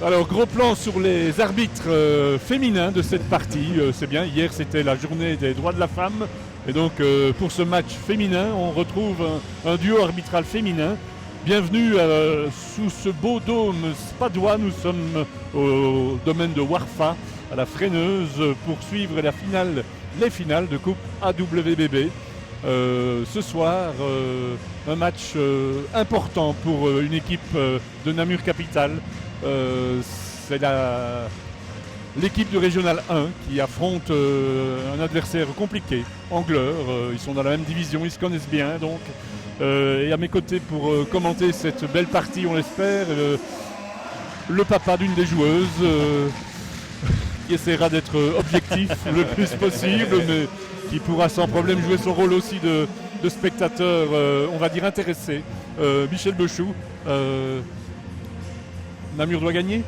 Alors, gros plan sur les arbitres féminins de cette partie. C'est bien, hier c'était la journée des droits de la femme. Et donc, pour ce match féminin, on retrouve un duo arbitral féminin. Bienvenue sous ce beau dôme spadois. Nous sommes au domaine de Warfa, à la Freineuse, pour suivre les finales de Coupe AWBB. Ce soir, un match important pour une équipe de Namur Capital. C'est l'équipe du Régional 1 qui affronte un adversaire compliqué, Angleur. Ils sont dans la même division, ils se connaissent bien donc. Et à mes côtés pour commenter cette belle partie, on l'espère, le papa d'une des joueuses qui essaiera d'être objectif le plus possible, mais qui pourra sans problème jouer son rôle aussi de spectateur, on va dire intéressé. Michel Bechou, Namur doit gagner ?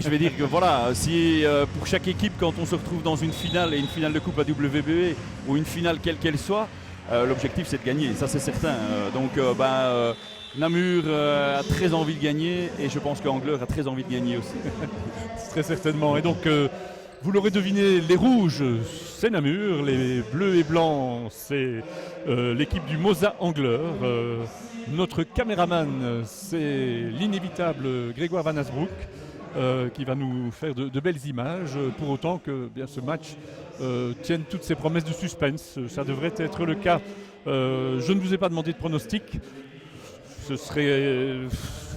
Je vais dire que voilà, si pour chaque équipe, quand on se retrouve dans une finale, et une finale de Coupe AWBB ou une finale quelle qu'elle soit, l'objectif c'est de gagner, ça c'est certain. Namur a très envie de gagner et je pense qu'Angleur a très envie de gagner aussi. Très certainement. Et donc, vous l'aurez deviné, les rouges, c'est Namur, les bleus et blancs, c'est l'équipe du Mosa Angleur. Notre caméraman, c'est l'inévitable Grégoire Van Asbroek. Qui va nous faire de belles images, pour autant que bien, ce match tienne toutes ses promesses de suspense. Ça devrait être le cas. Je ne vous ai pas demandé de pronostic. Ce serait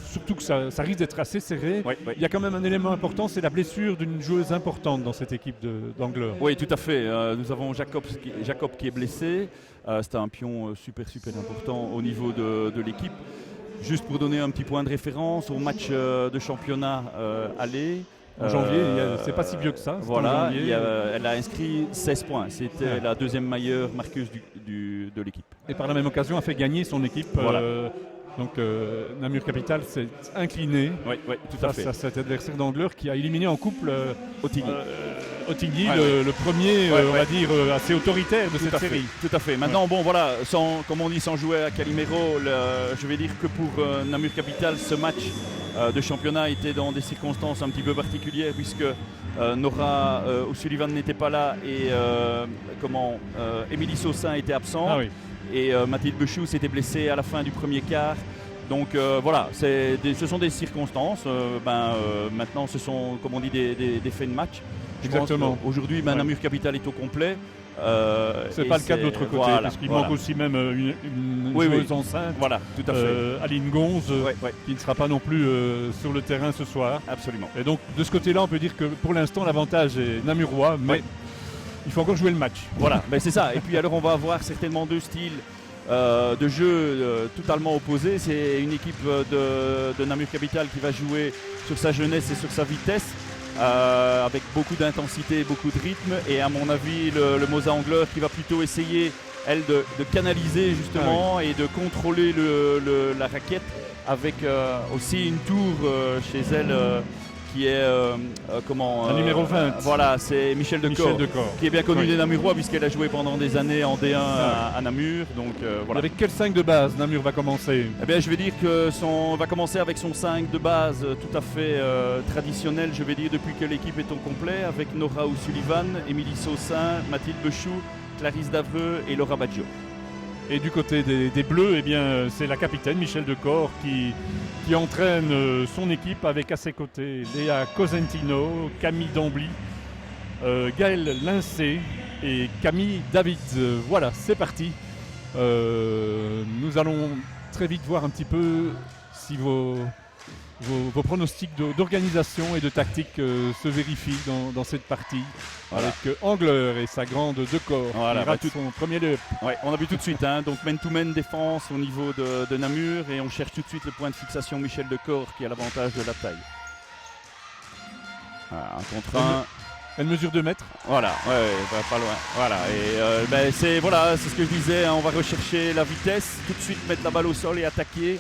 surtout que ça risque d'être assez serré. Oui. Il y a quand même un élément important, c'est la blessure d'une joueuse importante dans cette équipe d'Angleur. Oui, tout à fait. Nous avons Jacob qui est blessé. C'est un pion super important au niveau de l'équipe. Juste pour donner un petit point de référence au match de championnat aller. En janvier, c'est pas si vieux que ça. Voilà, elle a inscrit 16 points. C'était la deuxième meilleure marqueuse de l'équipe. Et par la même occasion, a fait gagner son équipe. Voilà. Donc Namur Capital s'est incliné tout à fait. face à cet adversaire d'Angleur qui a éliminé en couple Ottigny, le premier, on va dire, assez autoritaire de cette série. Tout à fait. Maintenant, comme on dit, sans jouer à Calimero, je vais dire que pour Namur Capital, ce match de championnat était dans des circonstances un petit peu particulières puisque Nora O'Sullivan n'était pas là et Émilie Saussin était absente. Et Mathilde Bechou s'était blessée à la fin du premier quart. Donc ce sont des circonstances. Maintenant, ce sont, comme on dit, des faits de match. Exactement. Aujourd'hui, Namur Capital est au complet. C'est pas le cas de l'autre côté, parce qu'il manque aussi même une joueuse enceinte. Voilà, tout à fait. Aline Gonze, qui ne sera pas non plus sur le terrain ce soir. Absolument. Et donc, de ce côté-là, on peut dire que pour l'instant, l'avantage est namurois, mais il faut encore jouer le match. Voilà, c'est ça. Et puis alors, on va avoir certainement deux styles de jeu totalement opposés. C'est une équipe de Namur Capital qui va jouer sur sa jeunesse et sur sa vitesse. Avec beaucoup d'intensité, beaucoup de rythme, et à mon avis le Mosa Angleur qui va plutôt essayer elle de canaliser justement et de contrôler la raquette avec aussi une tour chez elle qui est la numéro 20. Voilà, c'est Michel Decor, qui est bien connu des Namurois puisqu'elle a joué pendant des années en D1 à Namur. Donc, voilà. Avec quel 5 de base Namur va commencer ? Je vais dire que va commencer avec son 5 de base tout à fait traditionnel, je vais dire, depuis que l'équipe est au complet, avec Nora O'Sullivan, Émilie Saussin, Mathilde Bechou, Clarisse Davreux et Laura Baggio. Et du côté des Bleus, c'est la capitaine Michel Decor qui entraîne son équipe avec à ses côtés Léa Cosentino, Camille Dambly, Gaëlle Lincé et Camille David. Voilà, c'est parti. Nous allons très vite voir un petit peu si vos pronostics d'organisation et de tactique se vérifient dans cette partie. Voilà. Avec Angleur et sa grande Decor qui rate son premier lep. On a vu tout de suite, donc man-to-man défense au niveau de Namur, et on cherche tout de suite le point de fixation Michel Decor qui a l'avantage de la taille. Un contre un. Elle mesure 2 mètres. Voilà, pas loin. Voilà, et c'est ce que je disais, on va rechercher la vitesse, tout de suite mettre la balle au sol et attaquer.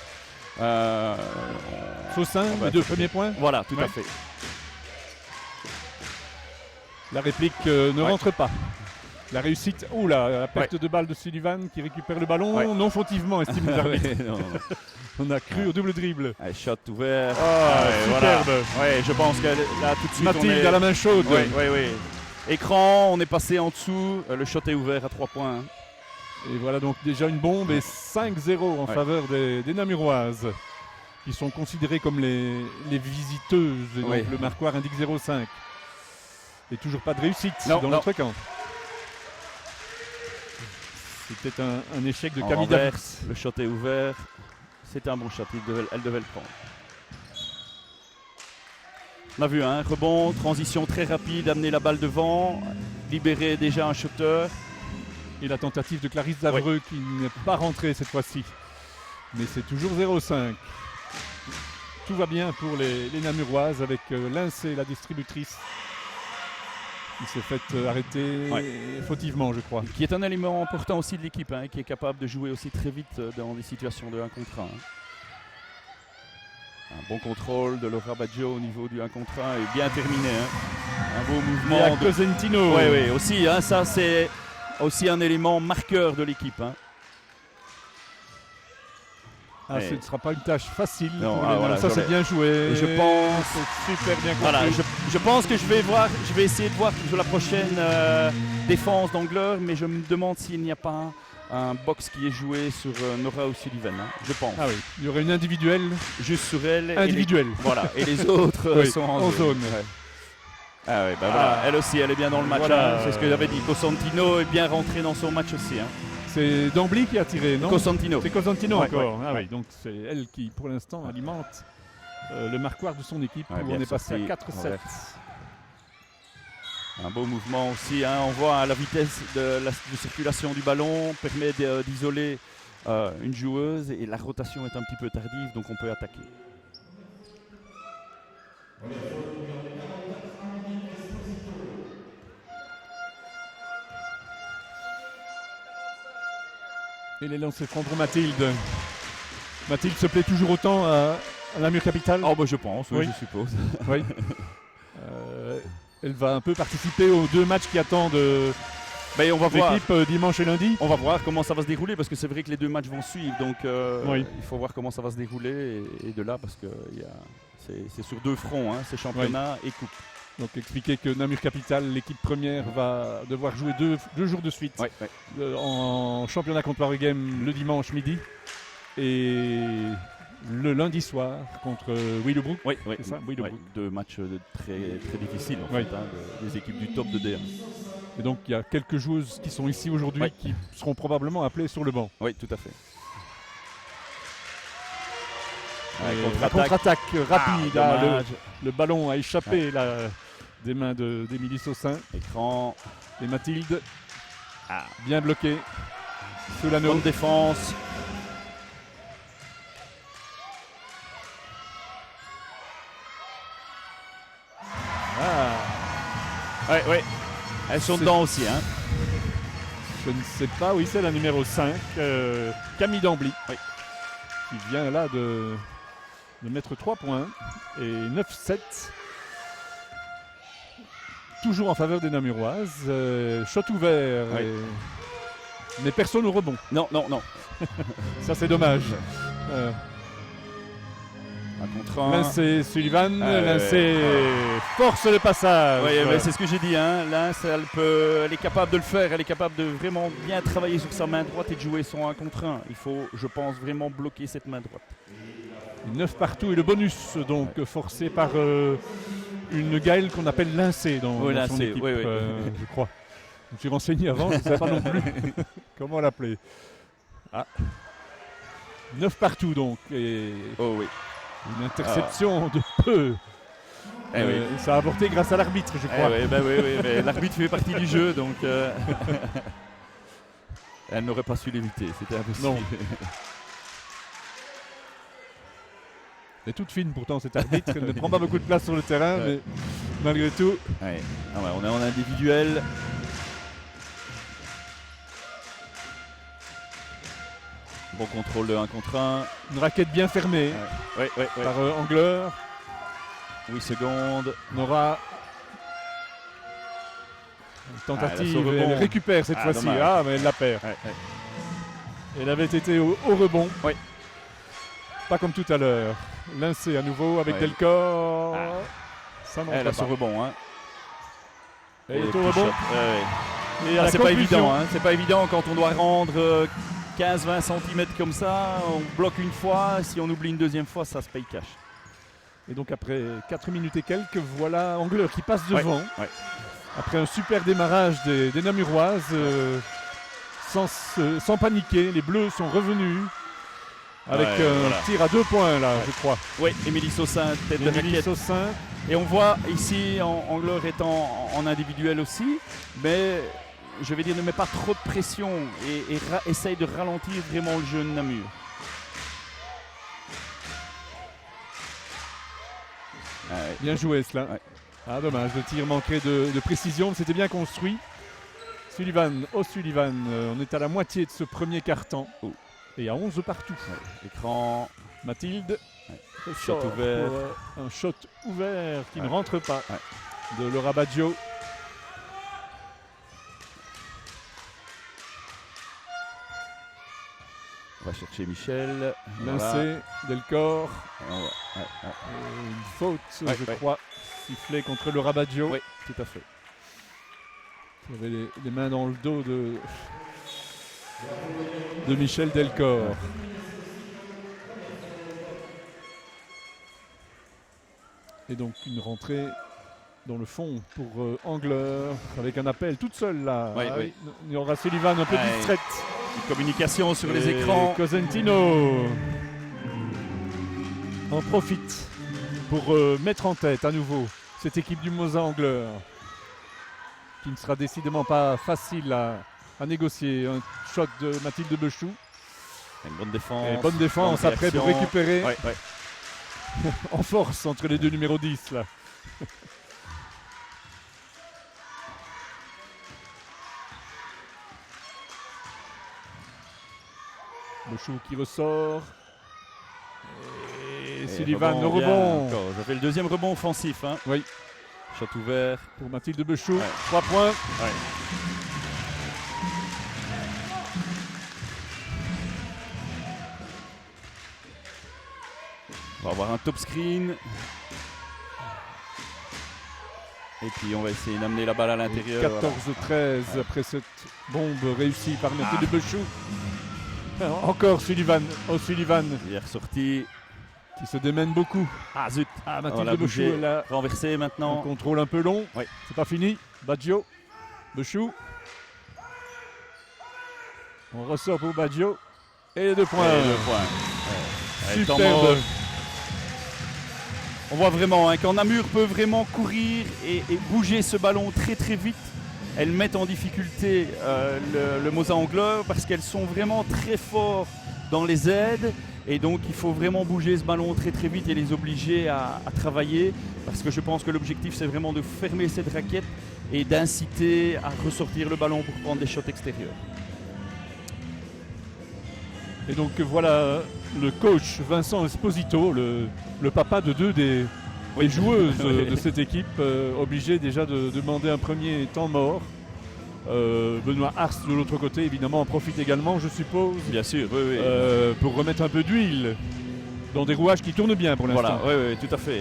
Saussin, les 2 premiers points. Voilà, tout à fait. La réplique ne rentre pas. La réussite, la perte de balle de Sullivan qui récupère le ballon non fautivement, estime les arbitres. On a cru au double dribble. Allez, shot ouvert. Ah, superbe. Voilà. Ouais, je pense que là tout de suite Mathilde à la main chaude. Oui, oui, oui. Écran, on est passé en dessous. Le shot est ouvert à 3 points. Et voilà donc déjà une bombe et 5-0 en faveur des Namuroises, qui sont considérées comme les visiteuses. Et donc le marquoir indique 0,5. Et toujours pas de réussite dans notre camp. C'était un échec de Camille Davis. Le shot est ouvert. C'était un bon shot, elle devait le prendre. On a vu un rebond, transition très rapide, amener la balle devant, libérer déjà un shooter. Et la tentative de Clarisse Zavreux qui n'est pas rentrée cette fois-ci. Mais c'est toujours 0,5. Tout va bien pour les Namuroises avec Lincé, la distributrice. Il s'est fait arrêter fautivement, je crois. Qui est un élément important aussi de l'équipe, qui est capable de jouer aussi très vite dans des situations de 1 contre 1. Un bon contrôle de Laura Baggio au niveau du 1 contre 1 et bien terminé. Un beau mouvement. Et à Cosentino. Oui, aussi. Ça, c'est aussi un élément marqueur de l'équipe. Ce ne sera pas une tâche facile. Voilà, ça, c'est bien joué. Et je pense, c'est super bien compris. Voilà, je pense que je vais essayer de voir sur la prochaine défense d'Angleur, mais je me demande s'il n'y a pas un box qui est joué sur Nora O'Sullivan. Je pense. Ah oui, il y aurait une individuelle. Juste sur elle. Individuelle. Voilà, et les autres sont en zone. Ouais. Ah oui, voilà. Elle aussi, elle est bien dans le match. Voilà. C'est ce que j'avais dit. Cosentino est bien rentré dans son match aussi. C'est Dambly qui a tiré, non? Cosentino. C'est Cosentino encore. Donc c'est elle qui, pour l'instant, alimente le marquoir de son équipe où on est passé à 4-7. Un beau mouvement aussi. On voit la vitesse de circulation du ballon permet d'isoler une joueuse et la rotation est un petit peu tardive, donc on peut attaquer. Et les lancers francs pour Mathilde. Mathilde se plaît toujours autant à Namur Capitale. Je pense, oui, je suppose. Oui. Elle va un peu participer aux 2 matchs qui attendent on va voir l'équipe dimanche et lundi. On va voir comment ça va se dérouler parce que c'est vrai que les 2 matchs vont suivre. Donc il faut voir comment ça va se dérouler et de là parce que c'est sur 2 fronts, c'est championnat et coupe. Donc expliquer que Namur Capitale, l'équipe première, va devoir jouer 2 jours de suite en championnat contre Wargame le dimanche midi et le lundi soir contre Willowbrook. C'est ça, Willowbrook. 2 matchs très, très difficiles en fait, des équipes du top de D1. Et donc il y a quelques joueuses qui sont ici aujourd'hui qui seront probablement appelées sur le banc. Oui, tout à fait. La contre-attaque rapide. Le ballon a échappé des mains d'Émilie Saussin. Écran. Et Mathilde. Bien bloqué. Solano. Bonne défense. Elles sont dedans aussi. Je ne sais pas, c'est la numéro 5, Camille Dambly, qui vient là de mettre 3 points et 9-7. Toujours en faveur des Namuroises. Shot ouvert, mais personne au rebond. Non. Ça, c'est dommage. Lincé Sullivan, Lincé force le passage. C'est ce que j'ai dit. Lincé, elle est capable de le faire. Elle est capable de vraiment bien travailler sur sa main droite et de jouer son 1 contre 1. Il faut, je pense, vraiment bloquer cette main droite. 9 partout et le bonus donc forcé par une Gaëlle qu'on appelle Lincé dans son équipe, je crois. Je me suis renseigné avant, je ne sais pas non plus comment l'appeler. 9 partout donc. Et une interception de peu. Ça a avorté grâce à l'arbitre, je crois. Mais l'arbitre fait partie du jeu, donc elle n'aurait pas su l'éviter, c'était impossible. Non. Elle est toute fine pourtant cette arbitre, elle ne prend pas beaucoup de place sur le terrain, mais malgré tout. On est en individuel. Bon contrôle de 1 contre 1. Une raquette bien fermée par Angleur. 8 secondes. Nora. Une tentative, elle récupère cette fois-ci. Mais elle la perd. Elle avait été au rebond. Pas comme tout à l'heure. Lincé à nouveau avec Ouais. Delcor. Ça Elle a n'entre son pas. rebond. Hein. Et Et au puis rebond. shot. Ouais. Et à la C'est pas conclusion. évident. Hein. C'est pas évident quand on doit rendre 15-20 cm comme ça. On bloque une fois. Si on oublie une deuxième fois, ça se paye cash. Et donc après 4 minutes et quelques, voilà Angleur qui passe devant. Ouais. Après un super démarrage des Namuroises, sans paniquer, les Bleus sont revenus avec Ouais, un voilà. tir à 2 points là, je crois. Oui, Émilie Saussin, tête de Émilie raquette. Saussin, Et on voit ici Angleur étant en individuel aussi, mais je vais dire ne met pas trop de pression et essaye de ralentir vraiment le jeu de Namur. Ah ouais. bien joué cela. Ouais. Ah dommage, le tir manquait de précision, c'était bien construit. Sullivan, O'Sullivan, on est à la moitié de ce premier quart-temps. Oh. Et à 11 partout. Ouais. Écran, Mathilde, shot ouvert. pour, un shot ouvert qui Ouais. ne rentre pas Ouais. de Laura Baggio. on va chercher Michel. Lincé, Delcor, Et on va- ouais. une faute Ouais, je ouais. crois, sifflée contre Laura Baggio. Oui, tout à fait. Il y avait les mains dans le dos de Michel Delcor. Et donc une rentrée dans le fond pour Angleur avec un appel toute seule là. Oui, Ah oui. Il y aura Sullivan un peu Ouais. distraite. Une communication sur les Et écrans. Cosentino en profite pour mettre en tête à nouveau cette équipe du Mosa Angleur qui ne sera décidément pas facile à négocier. Un shot de Mathilde Bechou. Une bonne défense. Et bonne défense bonne après pour réaction. récupérer Ouais, ouais. en force entre les deux numéros 10 là. Bechou qui ressort. Et Sullivan au bien rebond encore. Ça fait le deuxième rebond offensif. Hein. Oui. Shot ouvert. pour Mathilde Bechou. Ouais. 3 points. Ouais. On va avoir un top screen. Et puis on va essayer d'amener la balle à l'intérieur. 14-13 après cette bombe réussie par Mathilde Bechou. Encore Sullivan. O'Sullivan Il est ressorti. qui se démène beaucoup. Ah zut. Ah, On l'a Mathilde Bechou bougé. est là. Renversé Un maintenant. contrôle un peu long. Oui. C'est pas fini. Baggio. Bechou. On ressort pour Baggio. Et 2 points. Et 2 points. Ouais. Ouais, temps Superbe. mort. On voit vraiment hein, quand Namur peut vraiment courir et bouger ce ballon très très vite, elles mettent en difficulté le Mosa Angleur parce qu'elles sont vraiment très forts dans les aides et donc il faut vraiment bouger ce ballon très très vite et les obliger à travailler parce que je pense que l'objectif c'est vraiment de fermer cette raquette et d'inciter à ressortir le ballon pour prendre des shots extérieurs. Et donc voilà le coach Vincent Esposito, le papa de deux des joueuses de cette équipe, obligé déjà de demander un premier temps mort. Benoît Ars de l'autre côté évidemment en profite également je suppose, Bien sûr, oui, oui. pour remettre un peu d'huile dans des rouages qui tournent bien pour l'instant. Voilà, oui, tout à fait.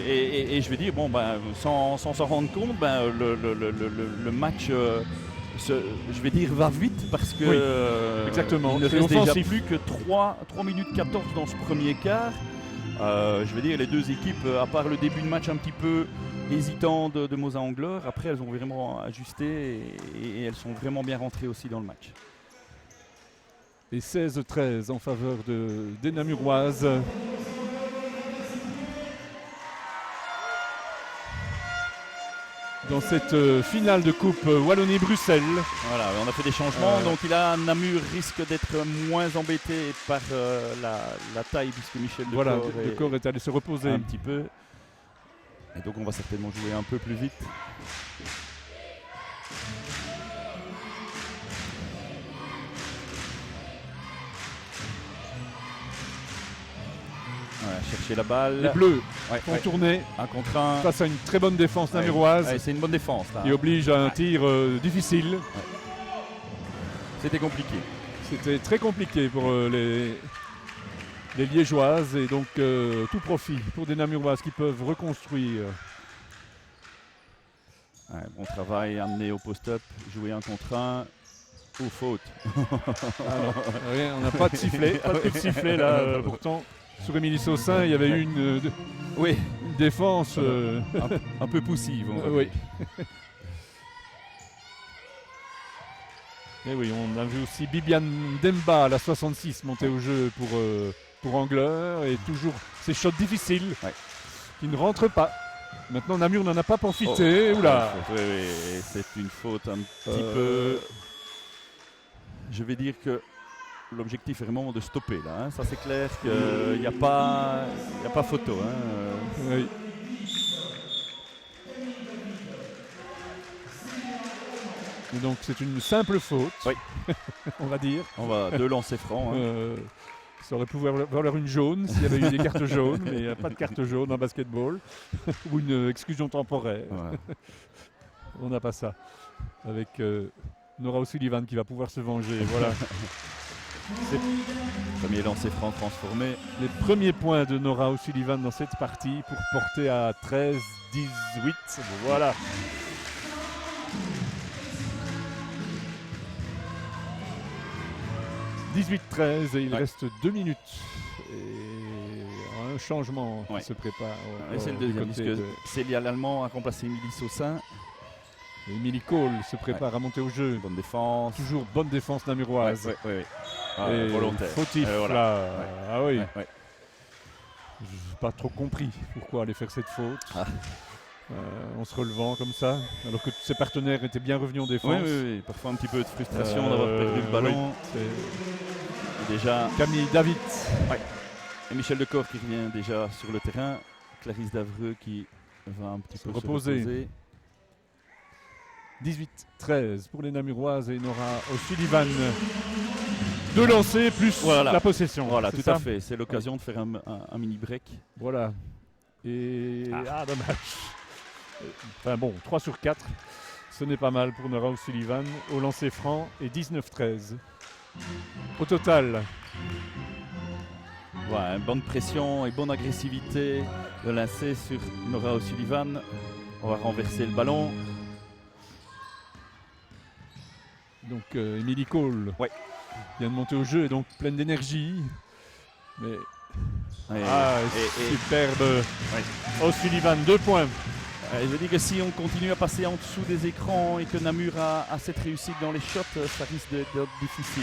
Et je vais dire, bon, ben, sans s'en rendre compte, ben, le match, je vais dire, va vite parce que Oui, exactement. il ne C'est reste déjà offensif. plus que 3 minutes 14 dans ce premier quart. Je vais dire, les deux équipes, à part le début de match un petit peu hésitant de Mosa Angleur, après elles ont vraiment ajusté et elles sont vraiment bien rentrées aussi dans le match. Et 16-13 en faveur des Namuroises. Dans cette finale de Coupe Wallonie-Bruxelles. Voilà, on a fait des changements, donc Namur risque d'être moins embêté par la taille puisque Michel Voilà, Decor le corps est allé se reposer. un petit peu. Et donc on va certainement jouer un peu plus vite. Voilà, chercher la balle. Les Bleus Ouais, font ouais. tourner Un contre un. face à une très bonne défense namuroise Ouais, c'est une bonne défense. Là. qui oblige à un tir difficile. C'était compliqué. C'était très compliqué pour les Liégeoises. Et donc tout profit pour des Namuroises qui peuvent reconstruire. Ouais, bon travail, amené au post-up, jouer un contre un. Ou faute. Rien, on n'a pas de sifflet, pas de coup de sifflet là. Pourtant, sur Émilie Saussin, il y avait eu Oui, une défense. un peu poussive. Oui. Et oui, on a vu aussi Bibiane Demba, la 66, monter au jeu pour Angleur. Et toujours ces shots difficiles qui ne rentrent pas. Maintenant, Namur n'en a pas profité. Oula. Oui, c'est une faute un petit peu. Je vais dire que l'objectif est vraiment de stopper là. Hein. Ça, c'est clair qu'il n'y a pas photo. Hein. Oui. Et donc, c'est une simple faute. Oui. On va dire. On va 2 lancers francs. Hein. Ça aurait pu valoir une jaune s'il y avait eu des cartes jaunes, mais il n'y a pas de carte jaune en basketball. Ou une exclusion temporaire. Ouais. On n'a pas ça. Avec Nora O'Sullivan qui va pouvoir se venger. Voilà. Premier lancer franc transformé. Les premiers points de Nora O'Sullivan dans cette partie pour porter à 13-18. Voilà. « 18-13 et il reste 2 minutes. Et un changement qui se prépare. C'est le deuxième, puisque Célia Lallemand a remplacé Émilie Saussin. Émilie Cole se prépare à monter au jeu. Bonne défense. Toujours bonne défense namuroise. Oui. Volontaire. Fautif voilà. là. Ah oui. Je n'ai pas trop compris pourquoi aller faire cette faute. En se relevant comme ça, alors que ses partenaires étaient bien revenus en défense. Oui. Parfois un petit peu de frustration d'avoir perdu le ballon. Oui, déjà Camille David. Et Michel Decor qui revient déjà sur le terrain. Clarisse Davreux qui va un petit peu se reposer. 18-13 pour les Namuroises et Nora O'Sullivan. 2 lancers plus la possession. Voilà, tout à fait. C'est l'occasion de faire un mini break. Voilà. Et dommage. Enfin bon, 3 sur 4. Ce n'est pas mal pour Nora O'Sullivan au lancer franc et 19-13. Au total. Voilà, bonne pression et bonne agressivité de lancer sur Nora O'Sullivan. On va renverser le ballon. Donc Émilie Cole vient de monter au jeu et donc pleine d'énergie. Mais superbe. O'Sullivan, 2 points. Je dis que si on continue à passer en dessous des écrans et que Namur a cette réussite dans les shots, ça risque d'être difficile.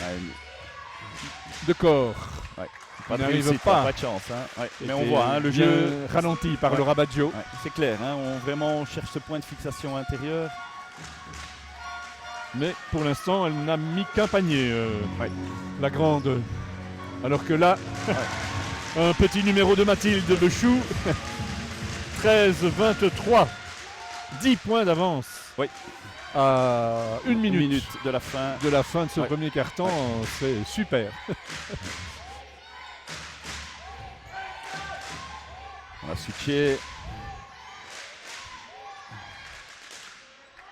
Hein. De corps. Pas de n'arrive réussite, pas. pas de chance. Hein. Mais on voit le jeu ralenti par le Rabaggio. C'est clair, hein. On cherche ce point de fixation intérieur. Mais pour l'instant, elle n'a mis qu'un panier, la grande. Alors que là, un petit numéro de Mathilde Le Chou. 13-23. 10 points d'avance. À 1 minute de la fin de ce premier quart-temps. C'est super. On va switcher.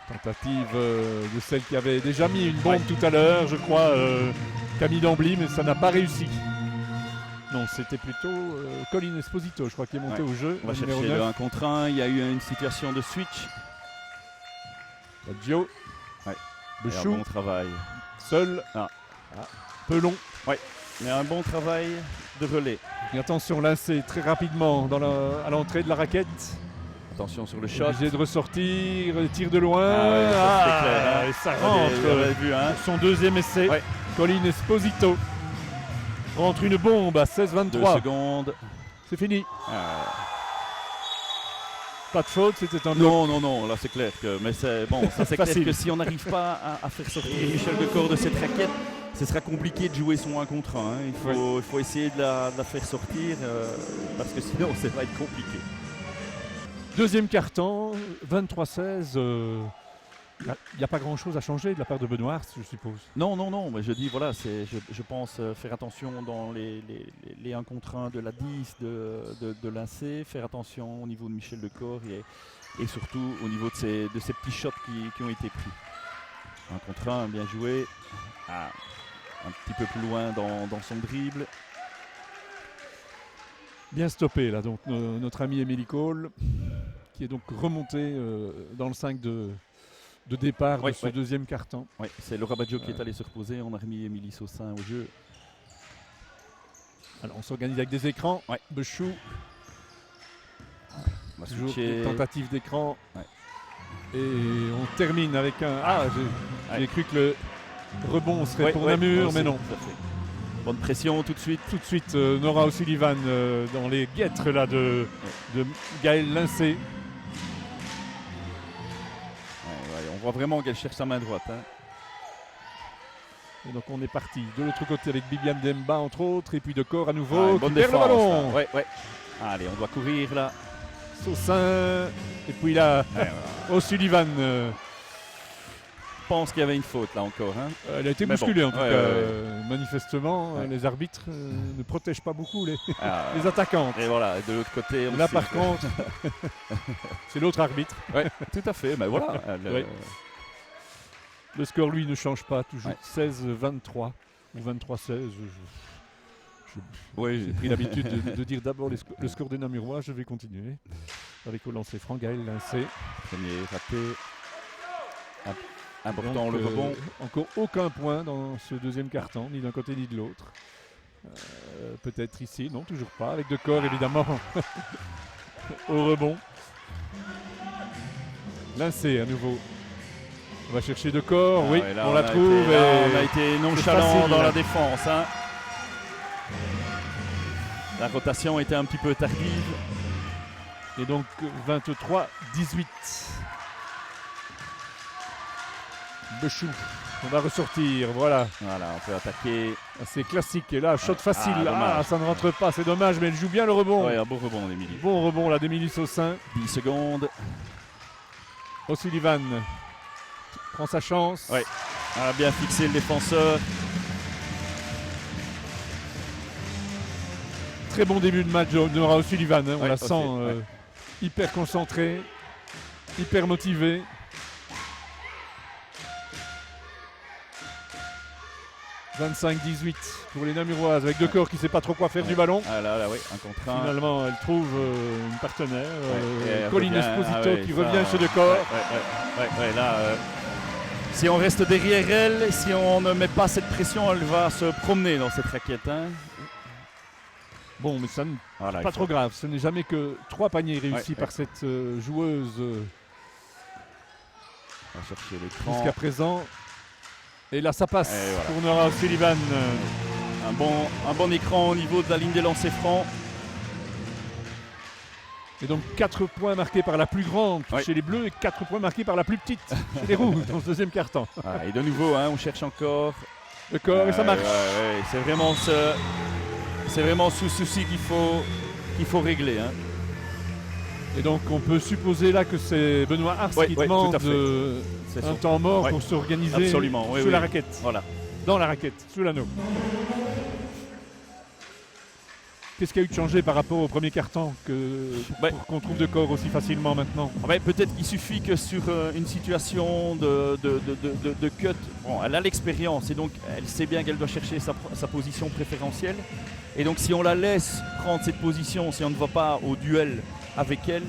Tentative de celle qui avait déjà mis une bombe tout à l'heure, je crois, Camille Dambly, mais ça n'a pas réussi. Non, c'était plutôt Colin Esposito, je crois, qui est monté au jeu. On va chercher le 1 contre 1. Il y a eu une situation de switch. Baggio. Bechou. Un bon travail. Seul. Pelon. Mais un bon travail de relais. Et attention, lancé très rapidement à l'entrée de la raquette. Attention sur le shot. Obligé de ressortir, tir de loin. C'est clair, hein. Et ça rentre. Son deuxième essai. Colin Esposito rentre une bombe à 16-23. 2 secondes. C'est fini. Pas de faute, c'était un bloc. Non, là c'est clair que. Mais c'est bon, ça c'est clair que si on n'arrive pas à faire sortir Michel Decor de cette raquette, ce sera compliqué de jouer son 1 contre 1. Hein. Il faut essayer de la faire sortir parce que sinon ça va être compliqué. Deuxième quart-temps, 23-16. Il n'y a pas grand-chose à changer de la part de Benoît, je suppose. Non, mais je dis, voilà, je pense faire attention dans les 1 contre 1 de la 10, de l'AC, faire attention au niveau de Michel Decor et surtout au niveau de ces petits shots qui ont été pris. 1 contre 1, bien joué. un petit peu plus loin dans son dribble. Bien stoppé là, donc notre ami Emily Cole, qui est donc remonté dans le 5 de départ de ce deuxième quart-temps. Oui, c'est Laura Baggio qui est allé se reposer. On a remis Émilie Saussin au jeu. Alors on s'organise avec des écrans. Ouais. Bechou. On va Toujours switcher. une tentative d'écran. Ouais. Et on termine avec un... Ah, j'ai cru que le rebond serait pour Ouais, Namur, mais non. tout à fait. Bonne pression tout de suite. Tout de suite, Nora O'Sullivan dans les guêtres là, de Gaël Lincé. On voit vraiment qu'elle cherche sa main droite. Hein. Et donc on est parti de l'autre côté avec Bibiane Demba entre autres, et puis de corps à nouveau, bonne qui perd le défense, ballon. là. Ouais. Allez, on doit courir là. Saussin, et puis là, O'Sullivan. Je pense qu'il y avait une faute là encore. Hein. Elle a été Mais bousculée bon. en tout cas. Manifestement, les arbitres ne protègent pas beaucoup les attaquantes. Et voilà, de l'autre côté. Là par contre, c'est l'autre arbitre. Oui, tout à fait. Mais voilà. Le score, lui, ne change pas, toujours 16-23 ou 23-16. J'ai pris l'habitude de dire d'abord le score des Namurois. Je vais continuer avec au lancer franc Gaël Lincé. Premier raté. Important. Donc, le rebond. Encore aucun point dans ce deuxième quart-temps, ni d'un côté ni de l'autre. Peut-être ici, non, toujours pas. Avec de corps, évidemment, au rebond. Lincé à nouveau. On va chercher de corps, oui, là, on la trouve. On a été nonchalant facile, dans la défense. Hein. La rotation était un petit peu tardive. Et donc 23-18. Bechou, on va ressortir, voilà. Voilà, on peut attaquer. C'est classique, et là, shot facile. Ah, ça ne rentre pas, c'est dommage, mais elle joue bien le rebond. Oui, un bon rebond d'Emilie. Bon rebond là d'Emilie Saussin. 10 secondes. O'Sullivan prend sa chance. Oui, on a bien fixé le défenseur. Très bon début de match de Nora O'Sullivan, hein, on la aussi, sent hyper concentrée, hyper motivée. « 25-18 pour les Namuroises avec De Corps qui ne sait pas trop quoi faire du ballon. Ah là, oui, un contre un. Finalement, elle trouve une partenaire, Colline Esposito qui revient chez De Corps. Là, si on reste derrière elle, si on ne met pas cette pression, elle va se promener dans cette raquette. Hein. Bon, mais ça n'est pas trop grave. Ce n'est jamais que 3 paniers réussis par cette joueuse on va chercher l'écran. Jusqu'à présent. Et là, ça passe pour Nora O'Sullivan. Un bon écran au niveau de la ligne des lancers francs. Et donc 4 points marqués par la plus grande chez les Bleus et 4 points marqués par la plus petite chez les Rouges dans ce deuxième quart-temps. Et de nouveau, on cherche encore. Le corps et ça marche. C'est vraiment ce souci qu'il faut régler. Hein. Et donc on peut supposer là que c'est Benoît Ars qui demande un temps mort pour s'organiser sous la raquette. Voilà. Dans la raquette, sous l'anneau. Qu'est-ce qu'il y a eu de changé par rapport au premier quart-temps pour qu'on trouve De Corps aussi facilement maintenant? Peut-être qu'il suffit que sur une situation de cut, elle a l'expérience et donc elle sait bien qu'elle doit chercher sa position préférentielle. Et donc si on la laisse prendre cette position, si on ne va pas au duel avec elle,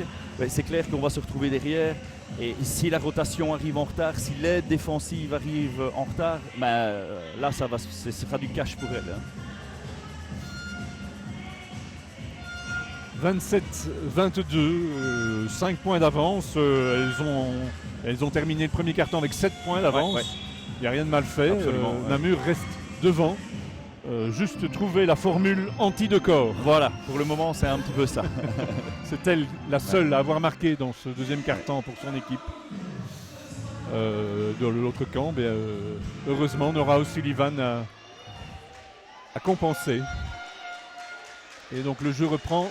c'est clair qu'on va se retrouver derrière. Et si la rotation arrive en retard, si l'aide défensive arrive en retard, là ce sera du cash pour elle. Hein. 27-22, 5 points d'avance. Elles ont terminé le premier quart-temps avec 7 points d'avance. Il n'y a rien de mal fait. Namur reste devant. Juste trouver la formule anti-De Corps. Voilà, pour le moment c'est un petit peu ça. C'est elle la seule à avoir marqué dans ce deuxième quart-temps pour son équipe. De l'autre camp, heureusement Nora O'Sullivan a compensé. Et donc le jeu reprend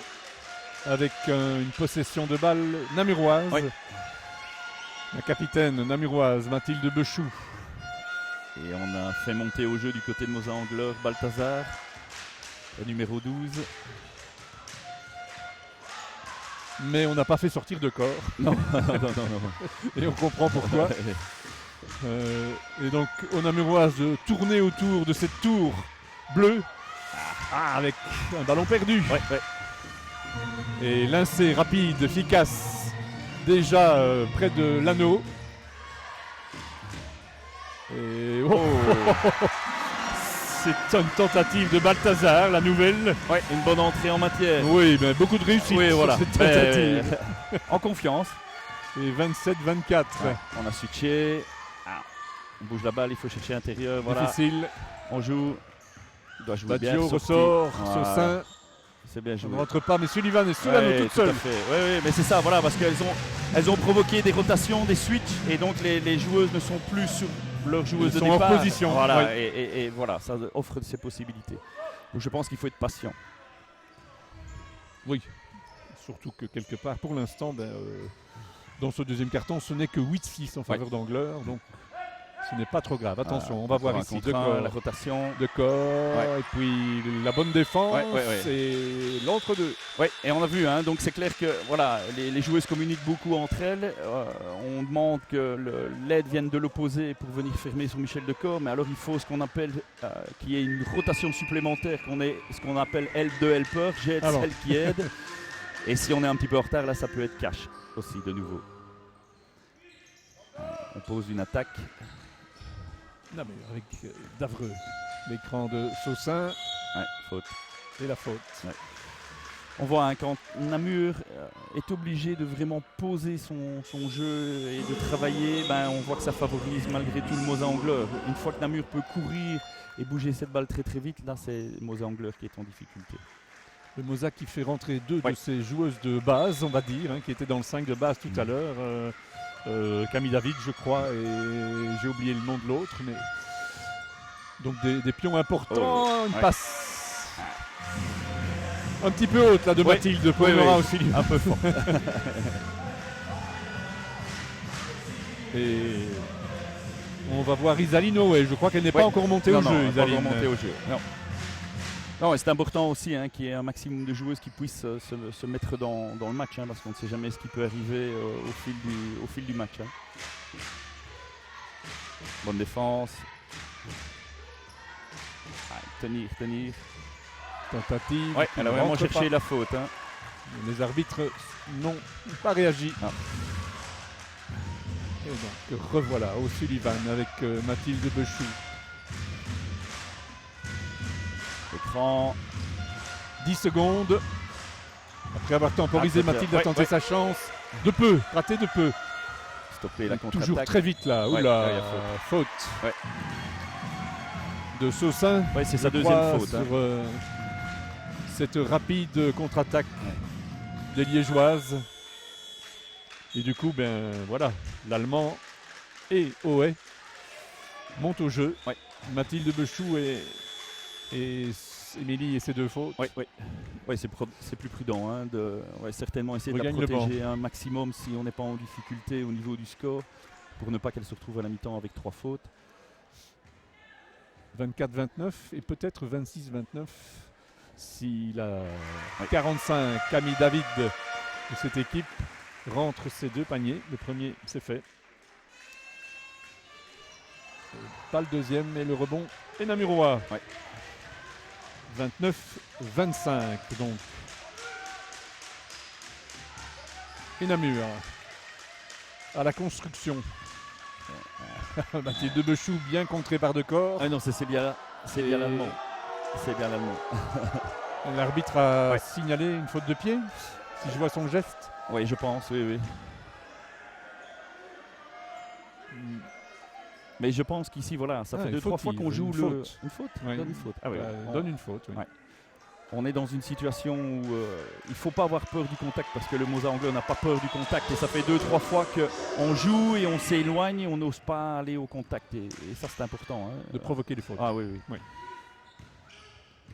avec une possession de balle namuroise. La capitaine namuroise Mathilde Bechou. Et on a fait monter au jeu du côté de Mosa-Angleur Balthazar, le numéro 12. Mais on n'a pas fait sortir De Corps. Non. Et on comprend pourquoi. Et donc, aux Namuroises de tourner autour de cette tour bleue. Avec un ballon perdu. Ouais, ouais. Et l'insé rapide, efficace, déjà près de l'anneau. Et c'est une tentative de Balthazar, la nouvelle. Ouais, une bonne entrée en matière. Oui, mais beaucoup de réussite Oui, voilà. sur cette tentative. En confiance. Et 27-24. Ouais, on a switché. On bouge la balle, il faut chercher l'intérieur. Voilà. Difficile. On joue. Il doit jouer bien. Baggio sortir. ressort, Voilà. Saussin. C'est bien On joué. ne rentre pas, mais Sullivan est sur l'anneau toute tout à seule. fait. Oui, mais c'est ça, voilà, parce qu'elles ont provoqué des rotations, des switches, et donc les joueuses ne sont plus sur leur joueuse Elles de sont départ. en position. Voilà, Ouais. et voilà, ça offre ces possibilités. Donc je pense qu'il faut être patient. Oui. Surtout que quelque part, pour l'instant, dans ce deuxième carton, ce n'est que 8-6 en faveur d'Angleur. Donc ce n'est pas trop grave. Attention, on va voir ici. De corps, la rotation. de corps, et puis la bonne défense et l'entre-deux. Oui, et on a vu, hein, donc c'est clair que voilà, les joueuses communiquent beaucoup entre elles. On demande que l'aide vienne de l'opposé pour venir fermer sur Michel Decor, mais alors il faut ce qu'on appelle qu'il y ait une rotation supplémentaire, ce qu'on appelle help de helper, j'aide celle qui aide. Et si on est un petit peu en retard, là ça peut être cash aussi de nouveau. On pose une attaque. Non mais avec Davreux, l'écran de Saussin. Ouais, faute. Et la faute. Ouais. On voit hein, quand Namur est obligé de vraiment poser son jeu et de travailler, on voit que ça favorise malgré tout le Mosa-Angleur. Une fois que Namur peut courir et bouger cette balle très très vite, là c'est Mosa-Angleur qui est en difficulté. Le Mosa qui fait rentrer deux de ses joueuses de base, on va dire, qui étaient dans le 5 de base tout à l'heure. Camille David, je crois, et j'ai oublié le nom de l'autre, mais donc des pions importants, une passe un petit peu haute là de Mathilde pour aussi un peu fort. Et on va voir Isalino, et je crois qu'elle n'est pas encore montée au jeu. Isalino. Non, et c'est important aussi qu'il y ait un maximum de joueuses qui puissent se mettre dans le match, parce qu'on ne sait jamais ce qui peut arriver au fil du match. Bonne défense. Tenir. Tentative. Elle a vraiment cherché la faute. Les arbitres n'ont pas réagi. Non. Et donc revoilà O'Sullivan avec Mathilde Bechou. Écran. 10 secondes. Après avoir temporisé, Mathilde a tenté sa chance. De peu, raté de peu. Stopper la contre-attaque. Toujours très vite là. Oula, faute. De Saussin. Oui, c'est sa deuxième faute. Sur cette rapide contre-attaque des Liégeoises. Et du coup, voilà, l'Allemand et Oé montent au jeu. Mathilde Bechou et Émilie et ses deux fautes. Oui, c'est plus prudent de certainement essayer de la protéger un maximum si on n'est pas en difficulté au niveau du score pour ne pas qu'elle se retrouve à la mi-temps avec 3 fautes. 24-29 et peut-être 26-29 si la 45 Camille David de cette équipe rentre ses 2 paniers. Le premier, c'est fait. Pas le deuxième, mais le rebond est namurois. 29-25 donc. Et Namur à la construction. Mathilde Bechou bien contré par Decor. Ah non, c'est bien l'Allemand. C'est bien l'Allemand. L'arbitre a signalé une faute de pied, si je vois son geste. Oui, je pense, oui. Mais je pense qu'ici, voilà, ça fait 2-3 fois qu'on joue une faute. Une faute. Donne une faute. Donne une faute. Oui. On est dans une situation où il ne faut pas avoir peur du contact parce que le Mosa-Angleur n'a pas peur du contact et ça fait 2-3 fois qu'on joue et on s'éloigne et on n'ose pas aller au contact et ça c'est important. De provoquer des fautes. Ah oui.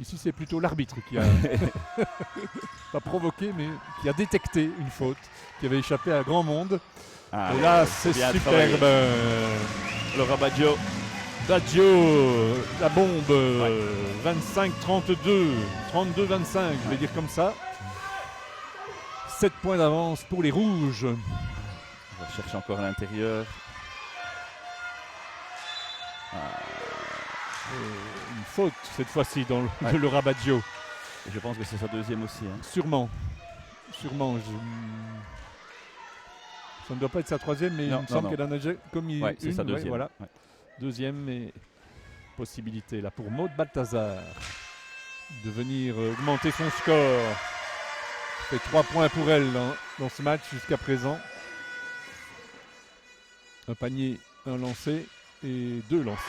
Ici c'est plutôt l'arbitre qui a pas provoqué mais qui a détecté une faute qui avait échappé à grand monde. Et là c'est superbe. Le Rabaggio. Baggio, la bombe, 25-32, 32-25, je vais dire comme ça. 7 points d'avance pour les rouges. On va chercher encore à l'intérieur. Une faute cette fois-ci dans de Laura Baggio. Je pense que c'est sa deuxième aussi. Hein. Sûrement. Ça ne doit pas être sa troisième, mais il me semble qu'elle en a déjà commis c'est une. sa deuxième. Voilà. Deuxième et possibilité là pour Maud Balthazar de venir augmenter son score. Ça fait 3 points pour elle dans ce match jusqu'à présent. Un panier, un lancé et 2 lancés.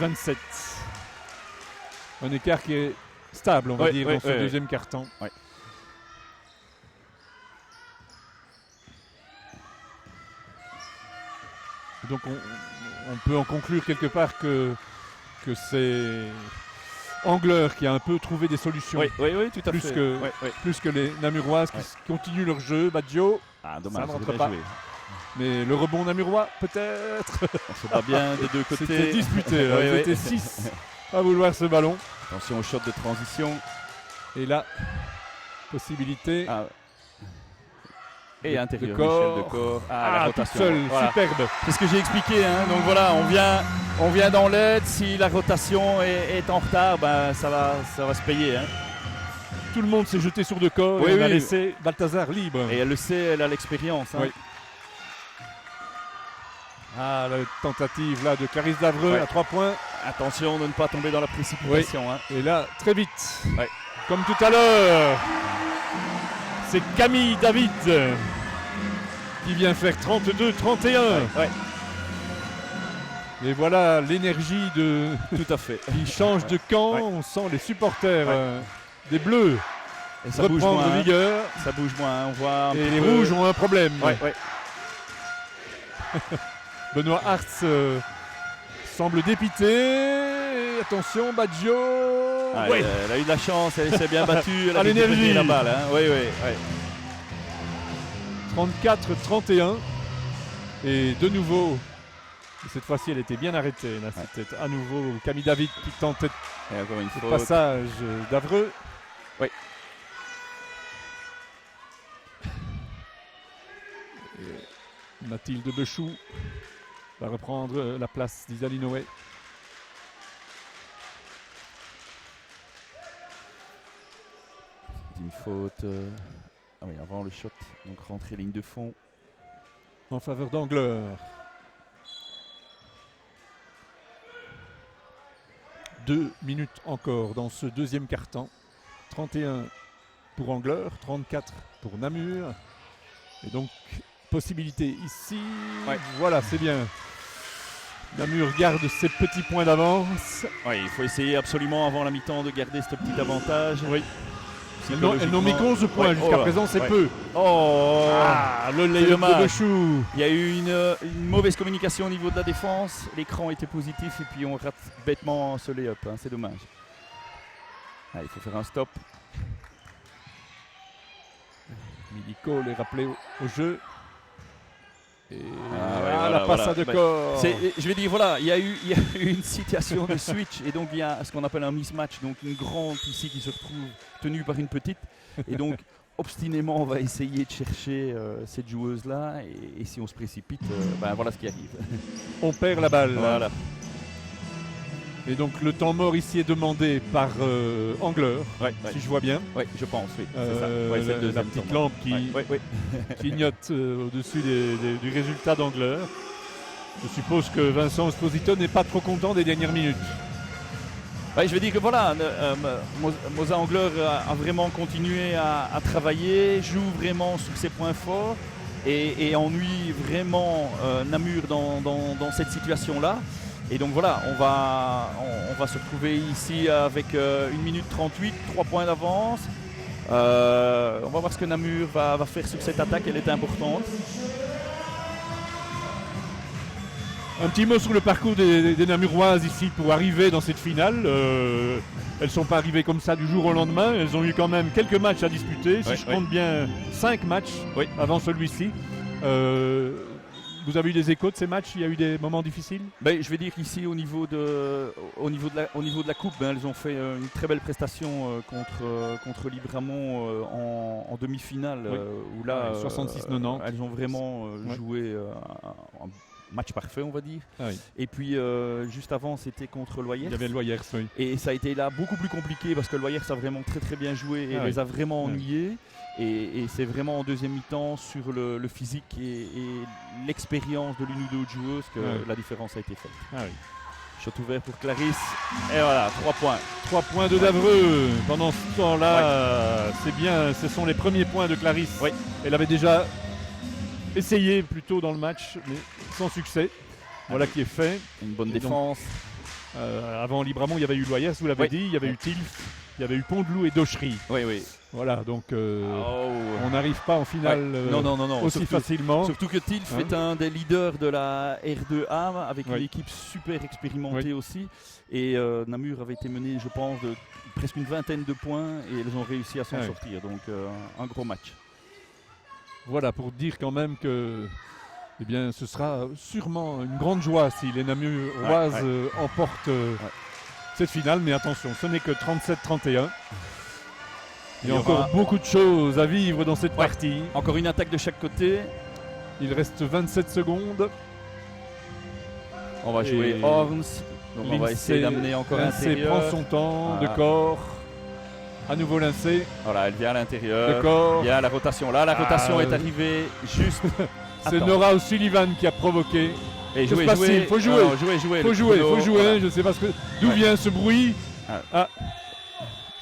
32-27. Un écart qui est stable, on va dire, dans ce deuxième quart-temps. Ouais. Donc on peut en conclure quelque part que c'est Angler qui a un peu trouvé des solutions. Oui, tout à fait. Plus que les Namuroises qui continuent leur jeu. Baggio, dommage, ça ne rentre pas. Mais le rebond namurois, peut-être. C'est pas bien des deux côtés. C'était disputé. Ils étaient 6 à vouloir ce ballon. Attention au shot de transition. Et là, possibilité. Et intérieur, Michel de corps. La rotation. Toute seule, superbe. C'est ce que j'ai expliqué. Hein. Donc voilà, on vient dans l'aide. Si la rotation est en retard, ça va se payer. Hein. Tout le monde s'est jeté sur de corps et on a laissé Balthazar libre. Et elle le sait, elle a l'expérience. Hein. La tentative là de Clarisse Davreux à 3 points. Attention de ne pas tomber dans la précipitation. Hein. Et là, très vite, comme tout à l'heure, c'est Camille David qui vient faire 32-31. Et voilà l'énergie tout à fait. qui change de camp. On sent les supporters des Bleus et ça reprendre bouge vigueur. Ça bouge moins. On voit et les Rouges ont un problème. Benoît Hartz semble dépité. Attention, Baggio. Elle a eu de la chance, elle s'est bien battue. Elle a l'énergie. La balle. Hein. 34-31. Et de nouveau, cette fois-ci, elle était bien arrêtée. Là, c'était à nouveau Camille David qui tentait le passage d'Avreux. Et Mathilde Bechou va reprendre la place d'Isalie Noé. Une faute avant le shot, donc rentrer ligne de fond en faveur d'Angler. Deux minutes encore dans ce deuxième quart-temps. 31 pour Angler, 34 pour Namur. Et donc possibilité ici. Voilà, c'est bien. Namur garde ses petits points d'avance. Il faut essayer absolument avant la mi-temps de garder ce petit avantage. Elles n'ont mis qu'11 points jusqu'à présent, c'est peu. Le layup de Bechou. Il y a eu une mauvaise communication au niveau de la défense. L'écran était positif et puis on rate bêtement ce layup. C'est dommage. Il faut faire un stop. Milico les rappelé au jeu. Et la passe à deux corps. Je vais dire, il y a eu une situation de switch et donc il y a ce qu'on appelle un mismatch, donc une grande ici qui se retrouve tenue par une petite et donc obstinément on va essayer de chercher cette joueuse là et si on se précipite, voilà ce qui arrive. On perd la balle. Voilà. Et donc le temps mort ici est demandé par Angler, si je vois bien. Oui, je pense, oui. C'est ça. La petite lampe qui clignote au-dessus du résultat d'Angler. Je suppose que Vincent Esposito n'est pas trop content des dernières minutes. Je veux dire que Mosa Angler a vraiment continué à travailler, joue vraiment sur ses points forts et ennuie vraiment Namur dans cette situation-là. Et donc voilà, on va se retrouver ici avec 1 minute 38, 3 points d'avance. On va voir ce que Namur va faire sur cette attaque, elle est importante. Un petit mot sur le parcours des Namuroises ici pour arriver dans cette finale. Elles ne sont pas arrivées comme ça du jour au lendemain. Elles ont eu quand même quelques matchs à disputer. Si je compte bien 5 matchs avant celui-ci. Vous avez eu des échos de ces matchs? Il y a eu des moments difficiles? Ben, je vais dire qu'ici, au niveau de la coupe, ben, elles ont fait une très belle prestation contre Libramont en demi-finale, Oui. où là, 66-90. elles ont vraiment Ouais. joué un match parfait, on va dire. Ah oui. Et puis, juste avant, c'était contre Loyers. Il y avait Loyers, oui. Et ça a été là beaucoup plus compliqué parce que Loyers a vraiment très très bien joué et Ah les oui. a vraiment Ah oui. ennuyés. Et c'est vraiment en deuxième mi-temps sur le physique et l'expérience de l'une ou d'autres joueuses que Ah oui. la différence a été faite. Ah oui. Shot ouvert pour Clarisse. Et voilà, 3 points. 3 points de Davreux. Pendant ce temps-là, c'est bien, ce sont les premiers points de Clarisse. Oui. Elle avait déjà essayé plus tôt dans le match, mais sans succès. Voilà qui est fait. Une bonne Et donc, défense. Avant Libramont, il y avait eu Loyers, vous l'avez Oui. dit. Il y avait eu Tilf, il y avait eu Pont-de-Loup et Dochery. Oui, oui. Voilà, donc Oh. on n'arrive pas en finale Non. aussi facilement. Surtout que Tilf Hein. est un des leaders de la R2A avec Oui. une équipe super expérimentée Oui. aussi. Et Namur avait été mené, je pense, de presque une vingtaine de points et elles ont réussi à s'en Ah oui. sortir. Donc un gros match. Voilà, pour dire quand même que eh bien, ce sera sûrement une grande joie si les Namuroises emportent cette finale. Mais attention, ce n'est que 37-31. Il y a encore beaucoup de choses à vivre dans cette partie. Encore une attaque de chaque côté. Il reste 27 secondes. On va Et jouer Horns. Donc on va essayer d'amener encore à Lincé l'intérieur. prend son temps Voilà. de corps. À nouveau Lincé Voilà, elle vient à de l'intérieur. corps. Il y a la rotation. Là, la Ah, rotation est arrivée juste. C'est Attends. Nora O'Sullivan qui a provoqué. Et Que se passe-t-il? Faut jouer. Alors, jouer. Faut Le jouer, chrono, faut jouer. voilà. Je sais pas d'où Ouais. vient ce bruit. Ah. Ah.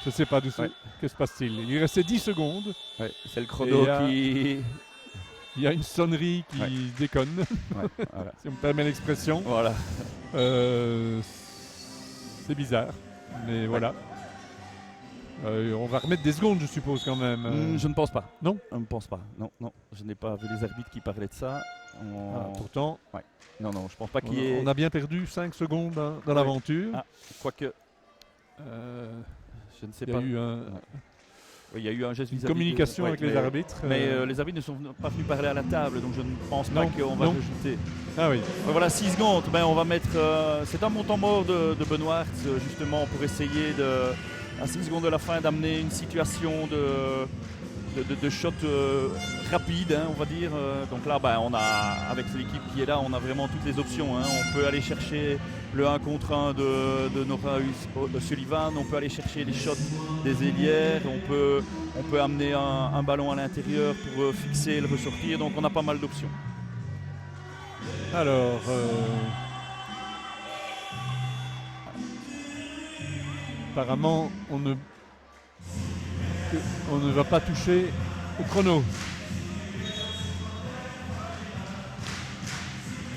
Je sais pas d'où c'est. Ouais. Que se passe-t-il? Il restait 10 secondes. Ouais, c'est le chrono Et, qui. Il y a une sonnerie qui Ouais. déconne, Ouais, voilà. si on me permet l'expression. Voilà. C'est bizarre, mais voilà. On va remettre des secondes, je suppose, quand même. Je ne pense pas. Non. Je ne pense pas. Non. Je n'ai pas vu les arbitres qui parlaient de ça. Pourtant, Non, je pense pas qu'il y ait. on a bien perdu 5 secondes dans Oui. l'aventure. Ah. Quoique, je ne sais Il y pas. a eu Oui, il y a eu un geste une vis-à-vis communication de- avec ouais, les mais- arbitres. Mais les arbitres ne sont pas venus parler à la table, donc je ne pense pas Non, qu'on va non. rajouter. Ah oui. Voilà, 6 secondes. Ben, on va mettre. C'est un montant mort de Benoît Hartz, justement, pour essayer, à 6 secondes de la fin, d'amener une situation de shot rapide, hein, on va dire. Donc là, ben, on a, avec l'équipe qui est là, on a vraiment toutes les options. Hein. On peut aller chercher le 1 contre 1 de Nora Sullivan, on peut aller chercher les shots des ailières, on peut amener un ballon à l'intérieur pour fixer et le ressortir. Donc on a pas mal d'options. Alors, apparemment, on ne va pas toucher au chrono.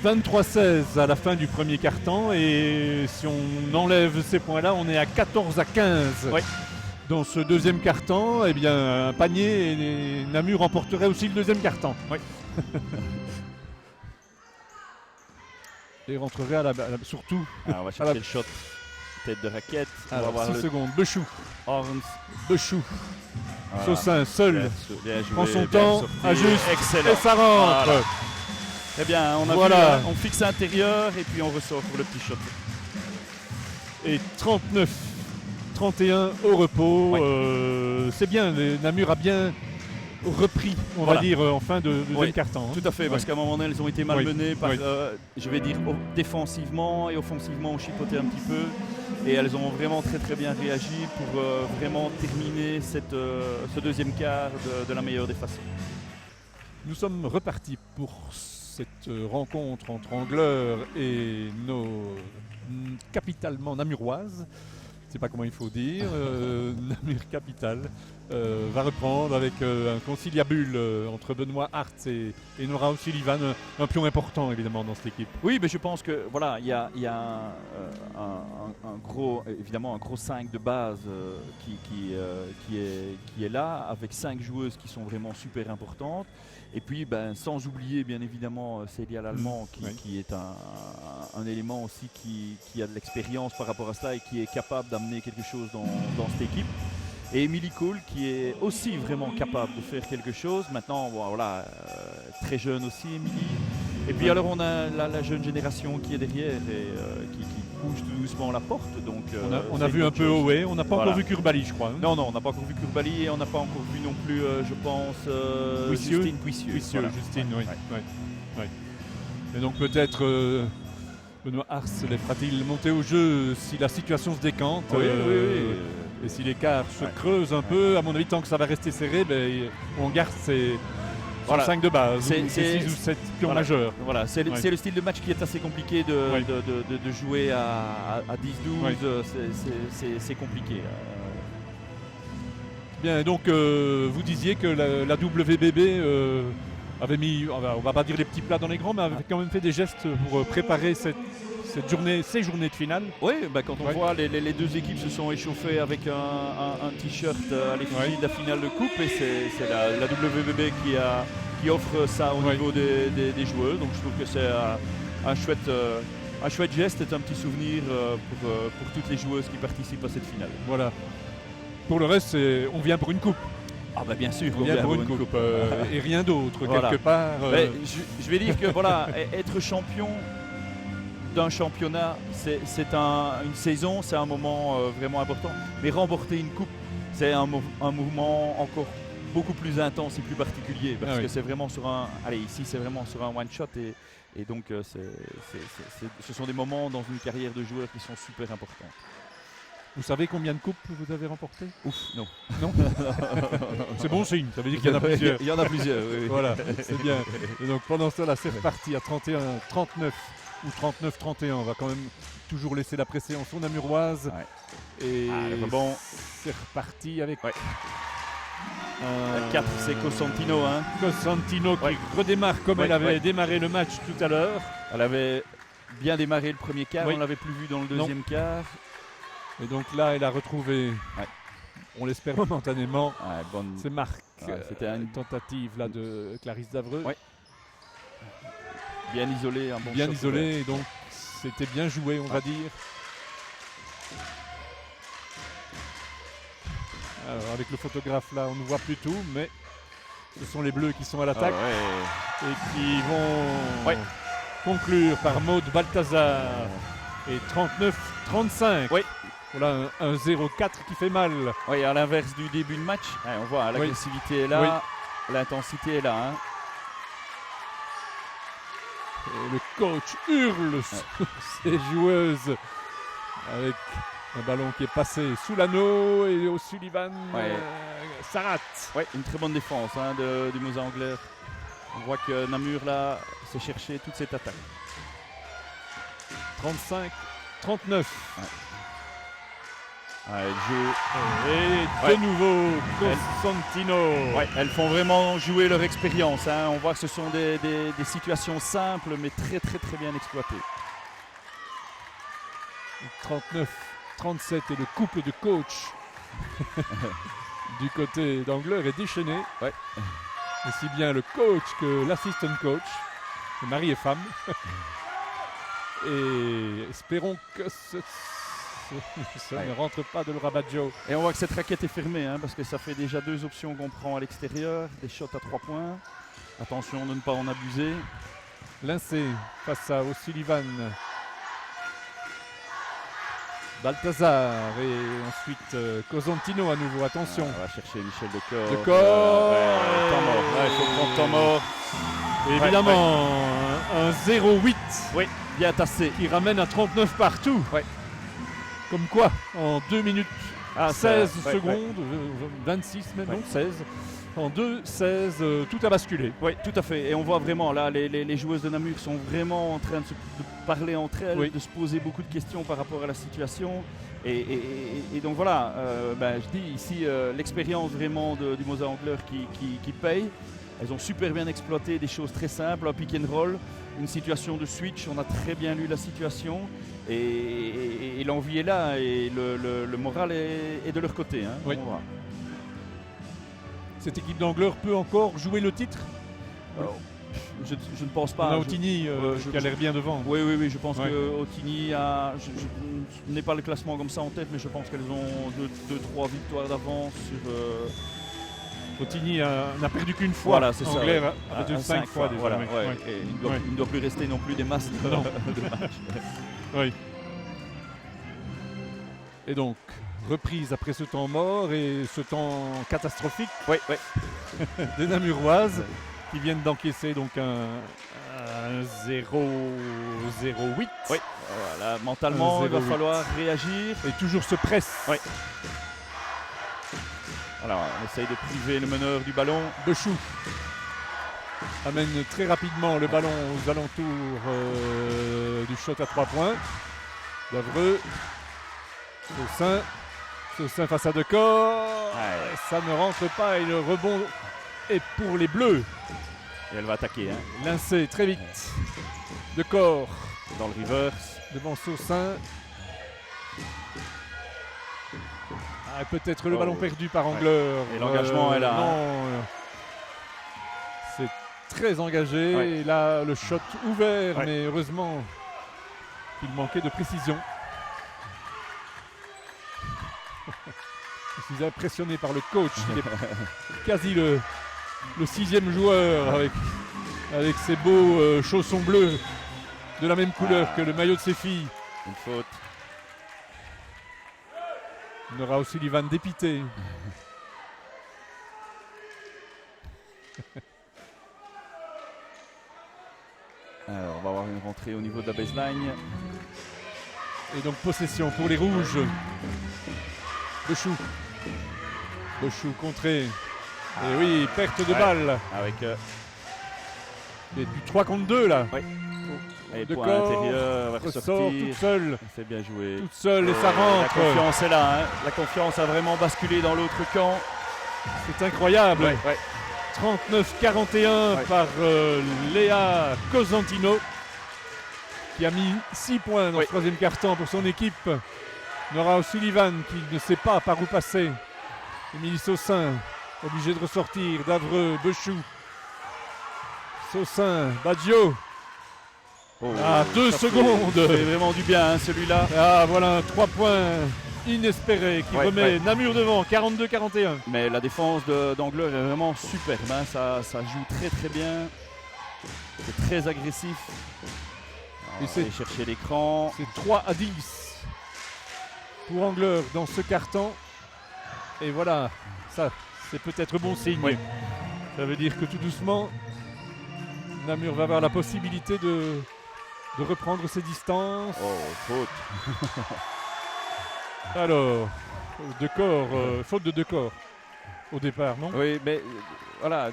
23-16 à la fin du premier quart-temps, et si on enlève ces points-là, on est à 14-15. Ouais. Dans ce deuxième quart-temps, eh bien, un panier et Namur remporterait aussi le deuxième quart-temps. Oui. Et rentrerait surtout Alors, on va chercher le shot. Tête de raquette. On va à voir 6 le secondes. Bechou. Horns. Bechou. Voilà. Saussin, seul, Bien joué, prend son bien temps, sorti. ajuste, Excellent. et ça rentre. Voilà. Très bien, on a Voilà. vu, on fixe à l'intérieur et puis on ressort pour le petit shot. Et 39-31 au repos. Ouais. C'est bien, Namur a bien repris, on Voilà. va dire, en fin de deuxième Oui, quart-temps. Tout à fait, parce Ouais. qu'à un moment donné, elles ont été malmenées par, Oui. je vais dire, défensivement et offensivement, on chipotait un petit peu. Et elles ont vraiment très très bien réagi pour vraiment terminer ce deuxième quart de la meilleure des façons. Nous sommes repartis pour cette rencontre entre Angleur et nos capitalement namuroises. Je ne sais pas comment il faut dire. Namur Capital va reprendre avec un conciliabule entre Benoît Hartz et Nora O'Sullivan, un pion important évidemment dans cette équipe. Oui, mais je pense que voilà, il y a un gros, évidemment un gros 5 de base qui est là, avec 5 joueuses qui sont vraiment super importantes. Et puis, sans oublier bien évidemment Célia Lallemand qui est un élément aussi qui a de l'expérience par rapport à cela et qui est capable d'amener quelque chose dans cette équipe. Et Émilie Cole qui est aussi vraiment capable de faire quelque chose. Maintenant, voilà, très jeune aussi Émilie. Et puis alors on a la jeune génération qui est derrière et qui bouge tout doucement la porte. Donc, on a vu un peu Owe, on n'a pas encore vu Kurbali, je crois. Hein. Non, on n'a pas encore vu Kurbali et on n'a pas encore vu non plus, je pense, Justine Puissieux. Voilà. Justine, oui. Ouais. Ouais. Et donc peut-être Benoît Ars les fera-t-il monter au jeu si la situation se décante. Oui. Et si l'écart se creuse un peu, à mon avis, tant que ça va rester serré, on garde ses 5 de base, c'est 6 ou 7 pions majeurs. Voilà, c'est le style de match qui est assez compliqué de jouer à 10-12, c'est compliqué. Bien, donc vous disiez que la WBB avait mis, on va pas dire les petits plats dans les grands, mais avait quand même fait des gestes pour préparer ces journées de finale. Oui, quand on voit les deux équipes se sont échauffées avec un t-shirt à l'effigie de la finale de coupe, et c'est la WBB qui offre ça au niveau des joueurs. Donc je trouve que c'est un chouette geste et un petit souvenir pour toutes les joueuses qui participent à cette finale. Voilà. Pour le reste, on vient pour une coupe. Ah bien sûr, on vient pour une coupe et rien d'autre quelque part. Je vais dire que voilà, être champion d'un championnat, c'est une saison, c'est un moment vraiment important. Mais remporter une coupe, c'est un mouvement encore beaucoup plus intense et plus particulier parce que c'est vraiment ici c'est vraiment sur un one shot et donc ce sont des moments dans une carrière de joueur qui sont super importants. Vous savez combien de coupes vous avez remportées? Ouf, non. C'est bon signe, ça veut dire qu'il y en a plusieurs. Il y en a plusieurs, oui. Voilà, c'est bien. Et donc pendant ça, là, c'est reparti à 31-39 ou 39-31. On va quand même toujours laisser la préséance aux Namuroises. Ouais. Et c'est reparti avec... Ouais. La 4, c'est Cosentino. Cosentino qui redémarre comme elle avait démarré le match tout à l'heure. Elle avait bien démarré le premier quart, on ne l'avait plus vu dans le deuxième quart. Et donc là, elle a retrouvé, on l'espère momentanément, ses marques. C'était une tentative là, de Clarisse Davreux. Ouais. Bien isolé, un bon bien shot, isolé, et donc c'était bien joué, on va dire. Alors avec le photographe là, on ne voit plus tout, mais ce sont les Bleus qui sont à l'attaque et qui vont conclure par Maud Balthazar. Et 39-35. Oui. Voilà un 0-4 qui fait mal. Oui, à l'inverse du début de match, on voit l'agressivité est là, l'intensité est là. Et le coach hurle sur ses joueuses avec un ballon qui est passé sous l'anneau et O'Sullivan s'arrête. Oui, une très bonne défense du Mozart-Anglais. On voit que Namur là s'est cherché toute cette attaque. 35-39. Et de nouveau Cosentino. Elles font vraiment jouer leur expérience. On voit que ce sont des situations simples mais très très très bien exploitées. 39-37 et le couple de coach du côté d'Angleur est déchaîné. Aussi bien le coach que l'assistant coach, mari et femme. Et espérons que ça ne rentre pas de le Rabaggio. Et on voit que cette raquette est fermée parce que ça fait déjà 2 options qu'on prend à l'extérieur. Des shots à 3 points. Attention de ne pas en abuser. Lincé face à O'Sullivan. Balthazar et ensuite Cosentino à nouveau. Attention. On va chercher Michel Decor. Temps mort. Il faut prendre temps mort. Et évidemment, un 0-8. Oui, bien tassé. Qui ramène à 39 partout. Comme quoi, en 2 minutes 16 secondes, 26 même, non 16. En 2-16, tout a basculé. Oui, tout à fait. Et on voit vraiment, là, les joueuses de Namur sont vraiment en train de parler entre elles, de se poser beaucoup de questions par rapport à la situation. Et donc voilà, je dis ici, l'expérience vraiment du Mozart-Angleur qui paye. Elles ont super bien exploité des choses très simples, un pick and roll, une situation de switch, on a très bien lu la situation et l'envie est là et le moral est de leur côté. Cette équipe d'Angleur peut encore jouer le titre? Je ne pense pas. On a Otigny qui a l'air bien devant. Oui, je pense que Otigny a... Je n'ai pas le classement comme ça en tête, mais je pense qu'elles ont 2-3 victoires d'avance Cotigny n'a perdu qu'une fois. Voilà, c'est ça. Angler Ouais. a perdu 5 fois déjà. Voilà, Ouais. ouais. Ouais. Et il Ouais. ne doit plus rester non plus des masses de, Non. de matchs. Oui. Et donc, reprise après ce temps mort et ce temps catastrophique Oui, oui. des Namuroises qui viennent d'encaisser donc un 0-0-8. Oui. Voilà, mentalement, il va 0-8. falloir réagir. Et toujours se presse. Oui. Alors, on essaye de priver le meneur du ballon. Bechou amène très rapidement le ballon aux alentours du shot à 3 points. Davreux. Saussin face à Decor. Ouais. Ça ne rentre pas et le rebond est pour les Bleus. Et elle va attaquer hein, Lincé très vite. Decor dans le reverse. devant Saussin. Ah, peut-être le ballon perdu par Angleur. Et l'engagement est là, hein. Non. C'est très engagé. Ouais. Et là, le shot ouvert, Ouais. mais heureusement qu'il manquait de précision. Je suis impressionné par le coach. Il est quasi le 6e joueur avec ses beaux chaussons bleus de la même couleur que le maillot de ses filles. Une faute. Nora O'Sullivan dépité. Alors, on va avoir une rentrée au niveau de la baseline. Et donc possession pour les rouges. Bechou contré. Et oui, perte de Ouais. balle. Avec Et du 3 contre 2 là. les De points corps, intérieurs, va Ressort ressortir. toute seule. C'est bien joué. Toute seule et ça La rentre. confiance est là. Hein. La confiance a vraiment basculé dans l'autre camp. C'est incroyable. Ouais. 39-41 Ouais. par Léa Cosentino qui a mis 6 points dans Ouais. le troisième quart-temps pour son équipe. Nora O'Sullivan qui ne sait pas par où passer. Émilie Saussin obligée de ressortir. Davreux, Bechou. Saussin, Baggio. Oh, Ah, 2 ça fait- secondes. Ça fait vraiment du bien hein, celui-là. Ah voilà, 3 points inespérés qui Ouais, remet ouais. Namur devant, 42-41. Mais la défense d'Angleur est vraiment superbe. Hein. Ça joue très très bien. C'est très agressif. Et Et c'est- c'est chercher l'écran. C'est 3-10 pour Angleur dans ce carton. Et voilà, ça c'est peut-être bon signe. Oui. Ça veut dire que tout doucement, Namur va avoir la possibilité de reprendre ses distances. Oh, faute. Alors, Decor, faute de Decor au départ, non? Oui, mais voilà.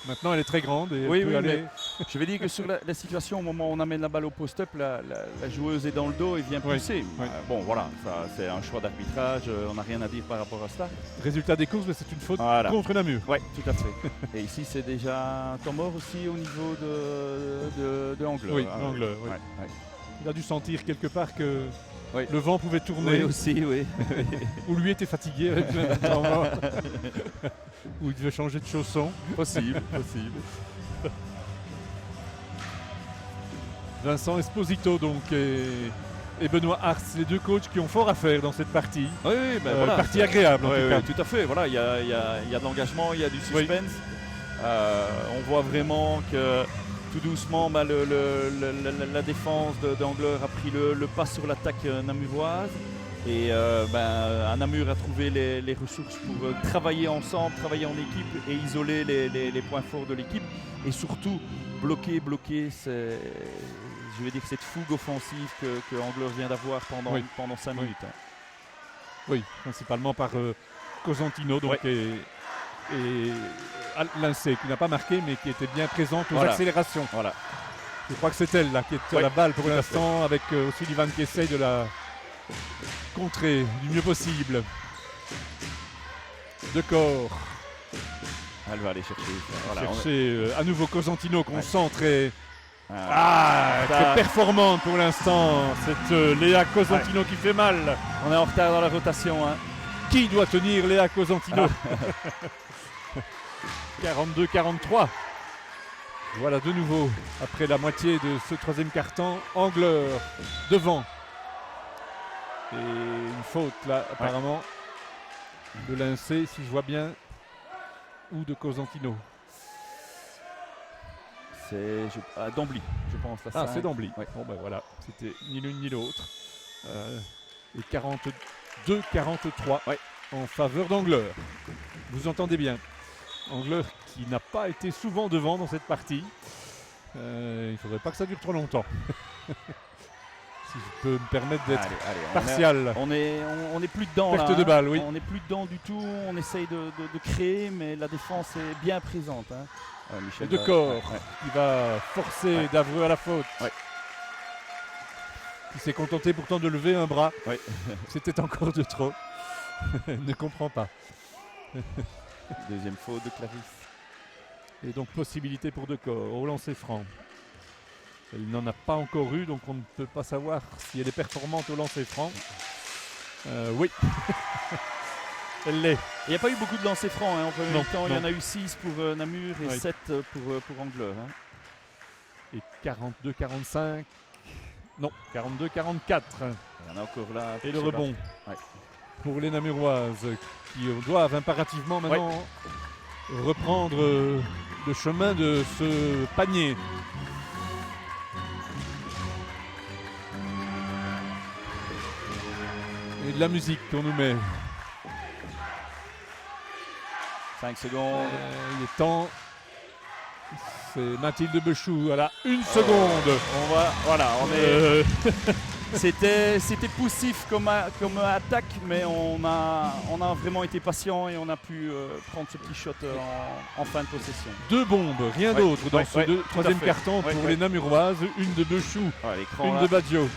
Maintenant elle est très grande et Oui, elle peut oui, aller. Je vais dire que sur la situation, au moment où on amène la balle au post-up, la joueuse est dans le dos et vient Oui, pousser. oui. Bon, voilà, ça, c'est un choix d'arbitrage. On n'a rien à dire par rapport à ça. Résultat des courses, mais c'est une faute Voilà. contre Namur. Oui, tout à fait. Et ici, c'est déjà un temps mort aussi au niveau de Angleur. Oui, hein. Angleur, oui. Ouais, ouais. Il a dû sentir quelque part que Oui. le vent pouvait tourner. Oui, aussi, oui. Ou lui était fatigué avec le temps mort. Ou il devait changer de chaussons. Possible, possible. Vincent Esposito donc et Benoît Hars, les deux coachs qui ont fort à faire dans cette partie. Oui, oui, ben voilà. Partie agréable en Oui, tout oui, cas. tout à fait. Voilà, il y a de l'engagement, il y a du suspense. On voit vraiment que tout doucement, bah, la défense d'Angleur a pris le pas sur l'attaque namuroise. Et Namur a trouvé les ressources pour travailler ensemble, travailler en équipe et isoler les points forts de l'équipe. Et surtout, bloquer je vais dire cette fougue offensive que Angleur vient d'avoir pendant 5 minutes. Hein. Oui, principalement par Cosentino donc, et Lincé qui n'a pas marqué mais qui était bien présente aux Voilà. accélérations. Voilà. Je crois que c'est elle là qui est à Oui, la balle pour tout à l'instant avec O'Sullivan qui essaye de la contrer du mieux possible. Decor. Elle va aller chercher. Voilà, Chercher à nouveau Cosentino qu'on sent très Ça- très performante pour l'instant. Cette Léa Cosentino qui fait mal. On est en retard dans la rotation. Hein. Qui doit tenir Léa Cosentino? 42-43. Voilà de nouveau, après la moitié de ce troisième quart-temps, Angleur devant. Et une faute là apparemment de Lincé, si je vois bien. ou de Cosentino? C'est d'Ambly, je pense. La Ah, 5. c'est d'Ambly. Ouais. Bon, ben voilà, c'était ni l'une ni l'autre. Et 42-43 Ouais. en faveur d'Angleur. Vous entendez bien. Angleur qui n'a pas été souvent devant dans cette partie. Il ne faudrait pas que ça dure trop longtemps. Si je peux me permettre d'être Allez, partial. on est plus dedans. Perte là, de balle, oui. On n'est plus dedans du tout. On essaye de créer, mais la défense est bien présente. Hein. Michel De corps ouais. qui va forcer Davreux à la faute. Ouais. Il s'est contenté pourtant de lever un bras. Ouais. C'était encore de trop. Ne comprend pas. Deuxième faute de Clarisse. Et donc possibilité pour De corps au lancer franc. Elle n'en a pas encore eu, donc on ne peut pas savoir si elle est performante au lancer franc. Oui. Elle l'est. Il n'y a pas eu beaucoup de lancers francs en premier Non, temps. Il y en non. a eu 6 pour Namur et Oui. 7 pour Angleur. Hein. Et 42-45. Non, 42-44. Il y en a encore là. Et le rebond Ouais. pour les Namuroises qui doivent impérativement maintenant reprendre le chemin de ce panier. Et de la musique qu'on nous met. 5 secondes. Il est temps. C'est Mathilde Bechou à la 1 seconde. On est. C'était poussif comme attaque, mais on a vraiment été patient et on a pu prendre ce petit shot en fin de possession. 2 bombes, rien d'autre dans ce tout troisième à fait. carton pour les Namuroises. Une de Bechou, L'écran, une là. de Baggio.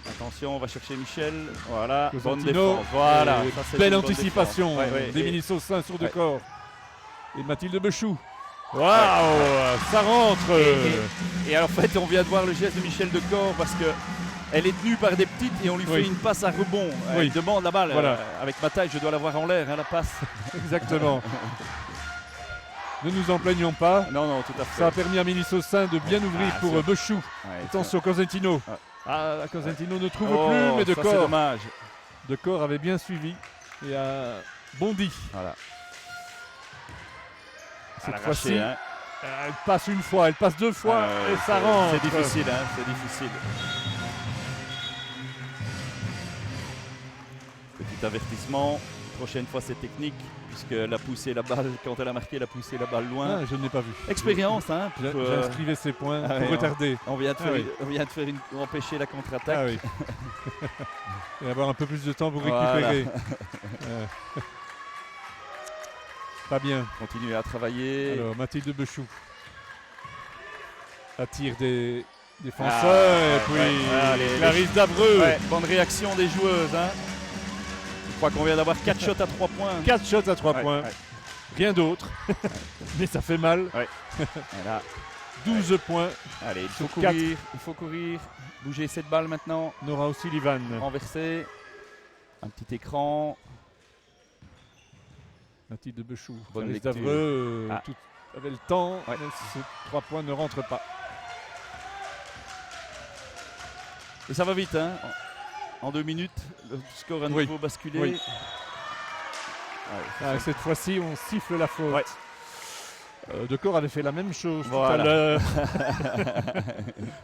Attention, on va chercher Michel. Voilà, bonne Cosentino. défense. Voilà, Et ça, c'est belle une bonne anticipation défense. Ouais, d'Émilie Saussin sur De ouais. corps. Et Mathilde Bechou. Waouh, ça rentre. Et alors, en fait, on vient de voir le geste de Michel Decor parce que elle est tenue par des petites et on lui fait une passe à rebond. Oui. Elle demande la balle. Voilà. Avec ma taille, je dois l'avoir en l'air, hein, la passe. Exactement. Ne nous en plaignons pas. Non, tout à fait. Ça a permis à Émilie Saussin de bien ouvrir pour sûr. Bechou. Ouais, Attention, Cosentino. Ouais. Ah, Cosentino ne trouve Oh, plus, mais De ça, c'est corps. dommage. De corps avait bien suivi et a bondi. Voilà. Cette À fois-ci, l'arraché, hein. elle passe une fois, elle passe 2 fois et ça rentre. C'est difficile, hein, c'est difficile. Petit avertissement. Prochaine fois, c'est technique, puisqu'elle a poussé la balle, quand elle a marqué, elle a poussé la balle loin. Ah, je ne l'ai pas vu. Expérience, hein. J'inscrivais ces points Ah pour oui, retarder. On vient de faire, oui. empêcher la contre-attaque. Ah oui. Et avoir un peu plus de temps pour Voilà. récupérer. Pas bien. Continuer à travailler. Alors, Mathilde Bechou attire des défenseurs. Et puis Clarisse Davreux. Ouais, bonne réaction des joueuses. Hein. Je crois qu'on vient d'avoir 4 shots à 3 points. 4 shots à 3 points. Ouais. Rien d'autre. Mais ça fait mal. Voilà. 12 points. Allez, Sur il faut courir. Bouger cette balle maintenant. Nora O'Sullivan. Renverser. Un petit écran. Mathilde Bechou. Bonne Clarisse lecture. Davreux tout avait le temps. Ouais. Mais ces 3 points ne rentrent pas. Et ça va vite, hein. En 2 minutes, le score a nouveau basculé. Oui. Ouais, Cette fois-ci, on siffle la faute. Ouais. De corps avait fait la même chose Voilà. tout à l'heure.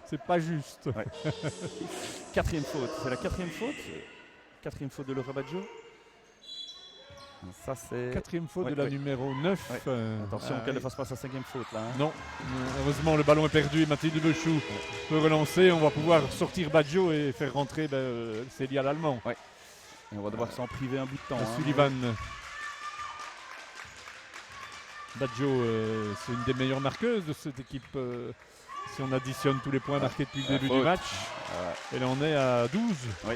C'est pas juste. Ouais. 4e faute. C'est la 4e faute. 4e faute de Laura Baggio. Ça, c'est. 4e faute Ouais, de la ouais. numéro 9. Ouais. Attention qu'elle ne fasse pas sa 5e faute là. Hein. Non, heureusement le ballon est perdu et Mathilde Bechou peut relancer. On va pouvoir sortir Baggio et faire rentrer Célia l'Allemand. Ouais. Et on va devoir s'en priver un bout de temps. Hein. Sullivan. Baggio, c'est une des meilleures marqueuses de cette équipe. Si on additionne tous les points marqués depuis le début du match, elle en est à 12. Oui.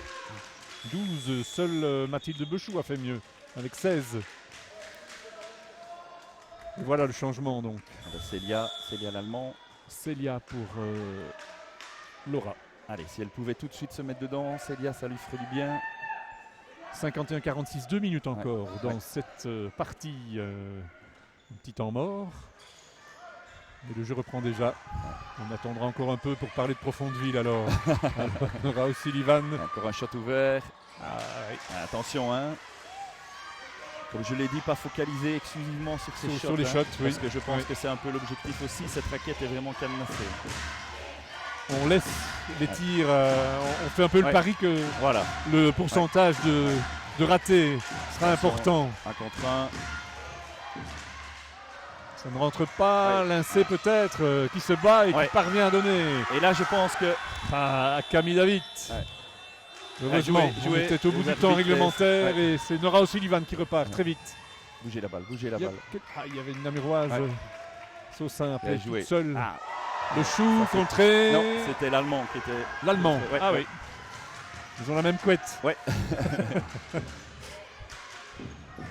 12, seule Mathilde Bechou a fait mieux, avec 16. Et voilà le changement donc. Célia l'Allemand. Célia pour Laura. Allez, si elle pouvait tout de suite se mettre dedans, Célia, ça lui ferait du bien. 51-46, 2 minutes encore dans cette partie. Un petit temps mort. Et le jeu reprend déjà. On attendra encore un peu pour parler de Profondeville alors. Nora O'Sullivan. Encore un shot ouvert. Ah, oui. Attention, hein. comme je l'ai dit, pas focaliser exclusivement sur ces shots. Sur les shots, oui. Parce que je pense Oui. que c'est un peu l'objectif aussi. Cette raquette est vraiment cadenassée. On laisse les tirs, on fait un peu le Ouais. pari que Voilà, le pourcentage de ratés sera important. 1 contre 1. Ça ne rentre pas, Ouais. Lincé peut-être, qui se bat et Ouais. qui parvient à donner Et là, je pense que à Camille David. Ouais. Heureusement, on jouer, est peut-être au bout les du temps arbitres réglementaire laissent, et c'est Nora O'Sullivan qui repart très vite. bougez la balle, bougez la Il y a, balle. il y avait une Namuroise, Ouais. Saussin après Bien joué. toute seule. Ah, Le chou Ça, c'est- contré non, c'était l'Allemand qui était. l'Allemand. Ouais, Ah ouais. oui. Ils ont la même couette.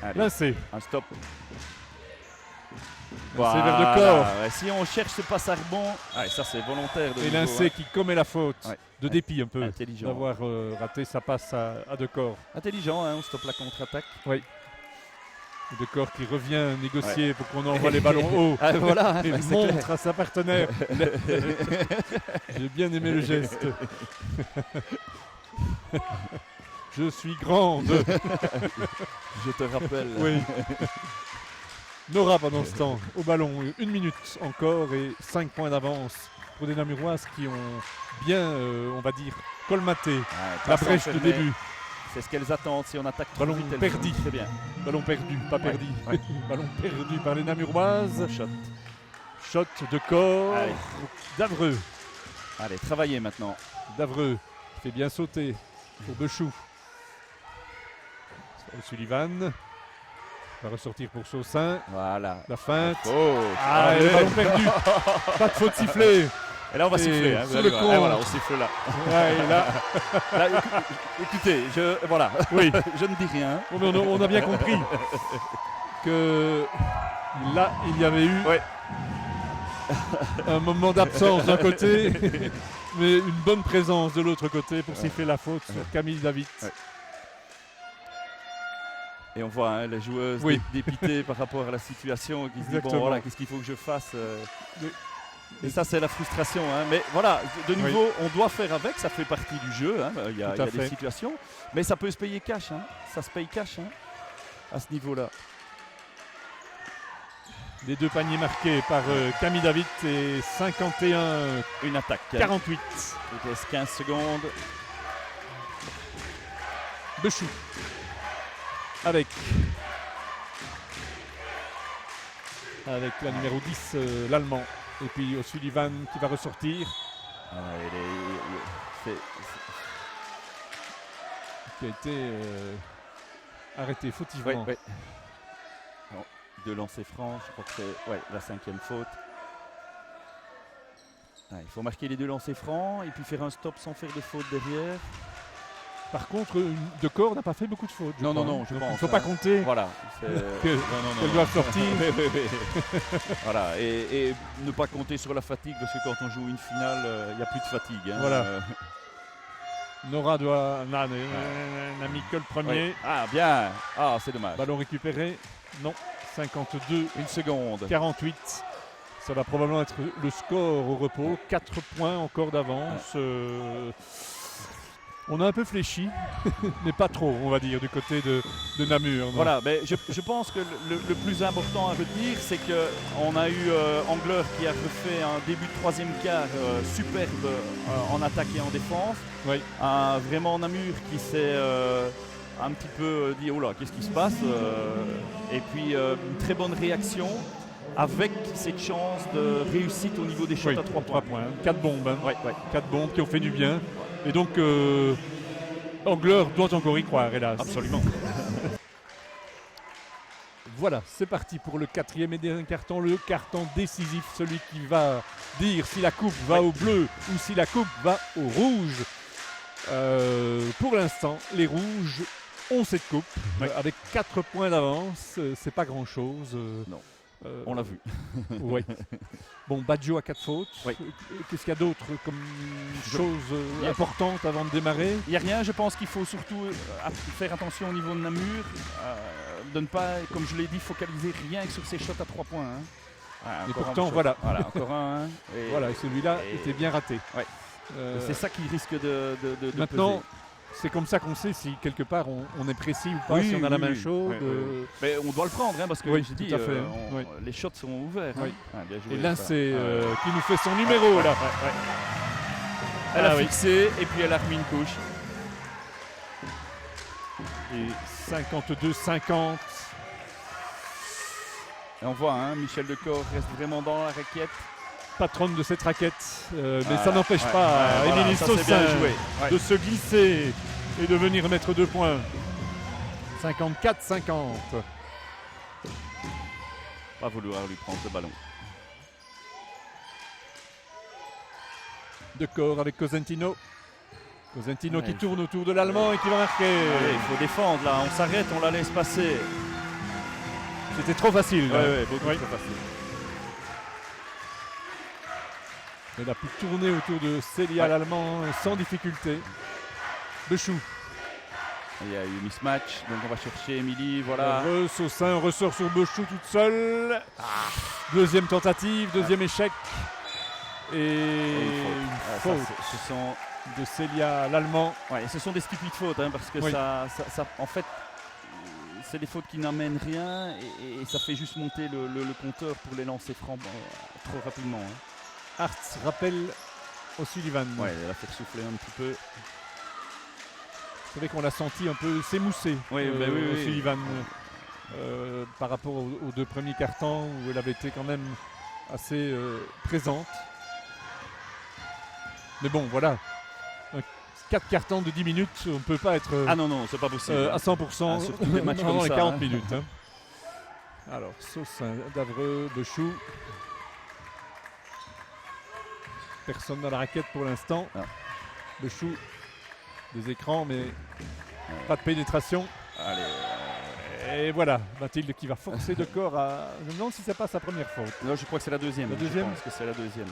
Allez, Lincé. un stop. Lincé vers le corps. Ouais, si on cherche ce passe à rebond, ça c'est volontaire. De Et nouveau, Lincé qui commet la faute Ouais. de dépit un peu Intelligent. d'avoir raté sa passe à De Corps. Intelligent, hein, on stoppe la contre-attaque. De Corps qui revient négocier pour qu'on envoie les ballons haut. Ah, voilà, Et ouais, c'est montre clair. à sa partenaire. J'ai bien aimé le geste. Je suis grande. Je te rappelle. Oui. Nora pendant ce temps au ballon, 1 minute encore et 5 points d'avance pour des Namuroises qui ont bien, on va dire, colmaté Ouais, la pas brèche de s'enfermer. début. C'est ce qu'elles attendent. Si on attaque trop Ballon vite, elles perdu. jouent très bien. Ballon perdu, pas perdu. ouais. Ballon perdu par les Namuroises. Shot. Shot de Corps. Allez. Davreux. Allez, travaillez maintenant. Davreux qui fait bien sauter pour Bechou. Sullivan va ressortir pour Saussin. Voilà. La feinte. Oh, Ah, et le ballon perdu. Pas de faute sifflée. Et là, on va Et siffler. Hein, sur vous allez le voir. compte. Et voilà, on siffle là. Ouais, et là, Là, écoutez, voilà, oui. je ne dis rien. Bon, mais on a bien compris que là, il y avait eu Ouais. un moment d'absence d'un côté, mais une bonne présence de l'autre côté pour siffler la faute sur Camille David. Ouais. Et on voit hein, les joueuses Oui. dépitées par rapport à la situation qui se disent bon Exactement. voilà, qu'est-ce qu'il faut que je fasse Oui. Et ça c'est la frustration. Hein. Mais voilà, de nouveau, on doit faire avec, ça fait partie du jeu. Hein. Il y a, Tout à des fait. situations, mais ça peut se payer cash. Hein. Ça se paye cash hein, à ce niveau-là. Les deux paniers marqués par Camille David et 51-48. Une attaque. Il reste 15 secondes. Bechou avec la numéro 10, l'Allemand. Et puis O'Sullivan qui va ressortir, Ah, qui a été arrêté fautivement. ouais. Non, 2 lancers francs, je crois que c'est la 5e faute. Il faut marquer les 2 lancers francs et puis faire un stop sans faire de faute derrière. Par contre, De Corps n'a pas fait beaucoup de fautes. je Non, crois, non, non, hein. je Donc, pense, il ne faut hein. pas compter Voilà. qu'elles doivent sortir. Voilà, et ne pas compter sur la fatigue parce que quand on joue une finale, il n'y a plus de fatigue. Hein. Voilà. Nora n'a mis que le premier. Ouais. Ah, bien. Ah, c'est dommage. Ballon récupéré. Non. 52-48. Une seconde. Ça va probablement être le score au repos. 4 points encore d'avance. On a un peu fléchi, mais pas trop, on va dire, du côté de Namur. Non. Voilà, mais je pense que le plus important à retenir, c'est qu'on a eu Angler qui a refait un début de 3e quart superbe en attaque et en défense. Oui. Vraiment Namur qui s'est un petit peu dit oh là, qu'est-ce qui se passe et puis une très bonne réaction avec cette chance de réussite au niveau des shots à 3 points. 4 bombes. Hein. Ouais. 4 bombes qui ont fait du bien. Et donc, Angler doit encore y croire, hélas. Absolument. Voilà, c'est parti pour le 4e et dernier carton, le carton décisif, celui qui va dire si la coupe va au bleu ou si la coupe va au rouge. Pour l'instant, les rouges ont cette coupe avec 4 points d'avance. C'est pas grand-chose. Non. On l'a vu. Ouais. Bon, Badjo a 4 fautes. Oui. Qu'est-ce qu'il y a d'autre comme chose importante avant de démarrer? Il n'y a rien, je pense qu'il faut surtout faire attention au niveau de Namur, de ne pas, comme je l'ai dit, focaliser rien que sur ses shots à 3 points. Hein. Et Encore pourtant, un shot. voilà. Voilà, encore un. Hein. Et Voilà, et celui-là était bien raté. Ouais. C'est ça qui risque de maintenant, peser. c'est comme ça qu'on sait si quelque part on est précis ou pas, si on a la main chaude. Mais on doit le prendre, hein, parce que Oui, je tout dis, à fait, les shots sont ouverts. Oui. Hein. Bien joué, Et là, ça. c'est qui nous fait son numéro là. Elle a fixé et puis elle a remis une couche. Et 52-50. Et on voit, hein, Michel Decor reste vraiment dans la raquette. Patronne de cette raquette, mais ça n'empêche pas voilà, Émilie ça, c'est Saussin bien joué. Ouais. de se glisser et de venir mettre 2 points. 54-50. Pas vouloir lui prendre le ballon. Decor avec Cosentino. Cosentino Ouais, qui tourne autour de l'Allemand et qui va marquer. Allez, il faut défendre là, on s'arrête, on la laisse passer. C'était trop facile. là. Beaucoup Oui. trop facile. Elle a pu tourner autour de Célia l'Allemand sans difficulté. Bechou. Il y a eu mismatch, donc on va chercher Émilie, voilà. Saussin ressort sur Bechou toute seule. Deuxième tentative, deuxième échec. Et une faute Ce sont, de Célia l'Allemand. ce sont des stupides fautes, hein, parce que Oui. ça, en fait, c'est des fautes qui n'amènent rien et ça fait juste monter le compteur pour les lancer francs trop rapidement. Hein. Hartz rappelle O'Sullivan. Ouais, elle a fait souffler un petit peu. C'est vrai qu'on l'a senti un peu s'émousser, Oui, oui. O'Sullivan, par rapport aux 2 premiers cartons où elle avait été quand même assez présente. Mais bon, voilà. 4 cartons de 10 minutes, on ne peut pas être Ah non, c'est pas possible. à 100% surtout des matchs pendant comme les ça, 40 hein. minutes. Hein. Alors, Saussin, Davreux, Bechou. Personne dans la raquette pour l'instant. Ah. Bechou, des écrans, mais pas de pénétration. Allez. Et voilà, Mathilde qui va forcer Decor à. Je me demande si c'est pas sa première faute. Non, je crois que c'est la deuxième. La deuxième ? Je pense que c'est la deuxième.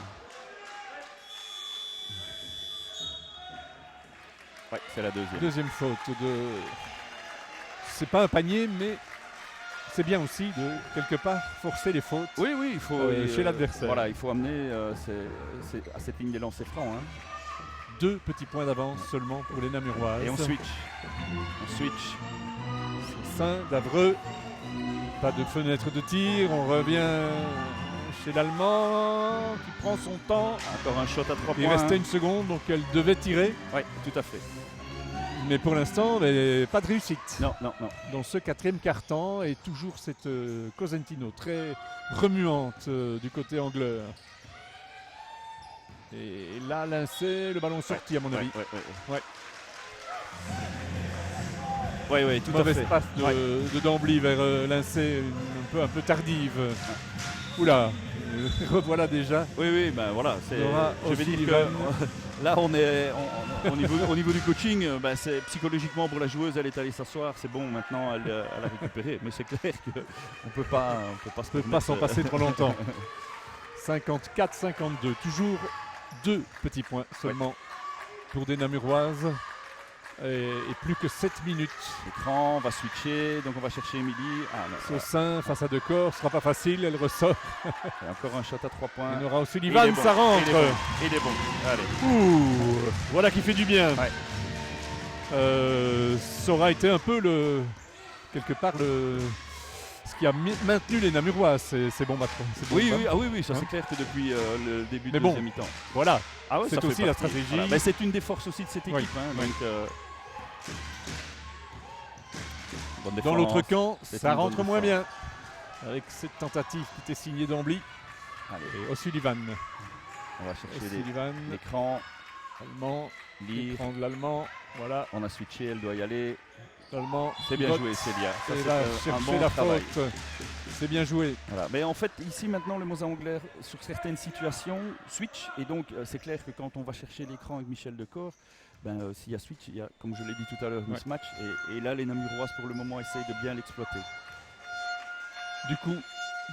Ouais, c'est la deuxième. Deuxième faute de. C'est pas un panier, mais c'est bien aussi de quelque part forcer les fautes. Oui, il faut. Chez l'adversaire. Voilà, il faut amener c'est à cette ligne des lancers francs. Hein. 2 petits points d'avance seulement pour les Namuroises. Et on switch. Saint, Davreux. Pas de fenêtre de tir. On revient chez l'Allemand qui prend son temps. Encore un shot à 3 points. Il restait une seconde, donc elle devait tirer. Oui, tout à fait. Mais pour l'instant, pas de réussite. Non. Dans ce 4e quart-temps, et toujours cette Cosentino très remuante du côté anglais. Et là, Lincey, le ballon sorti à mon avis. Oui, tout à Mauvaise fait. passe de Dambly vers Lincey, un peu tardive. Oula, revoilà déjà. Oui, ben voilà. Je vais dire que là, on est au niveau du coaching. C'est psychologiquement pour la joueuse, elle est allée s'asseoir. C'est bon, maintenant elle a récupéré. Mais c'est clair qu'on peut pas s'en passer trop longtemps. 54-52, toujours 2 petits points seulement pour des Namuroises. Et plus que 7 minutes. L'écran, on va switcher, donc on va chercher Émilie. Saussin face à Decor, ce sera pas facile, elle ressort. Et encore un shot à 3 points. Il y aura O'Sullivan, bon, ça rentre. Il est bon. Allez. Ouh, voilà qui fait du bien. Ça aura été un peu quelque part ce qui a maintenu les Namurois, ces bons matchs. Oui, ça c'est clair que depuis le début de deuxième mi-temps. Voilà, c'est c'est aussi la stratégie. Voilà. Mais c'est une des forces aussi de cette équipe. Dans l'autre camp, ça rentre moins bien. Avec cette tentative qui était signée d'Ambly. Et O'Sullivan. On va chercher O'Sullivan. L'écran. Allemand. Lire. L'écran de l'Allemand. Voilà. On a switché, elle doit y aller. L'Allemand. C'est bien joué, Célia. Ça, c'est chercher bon la travail. Faute. C'est bien joué. Voilà. Mais en fait, ici maintenant, le Mosa Anglaire, sur certaines situations, switch. Et donc, c'est clair que quand on va chercher l'écran avec Michel Decor, s'il y a switch, il y a, comme je l'ai dit tout à l'heure, mismatch. Et là, les Namuroises, pour le moment, essayent de bien l'exploiter. Du coup,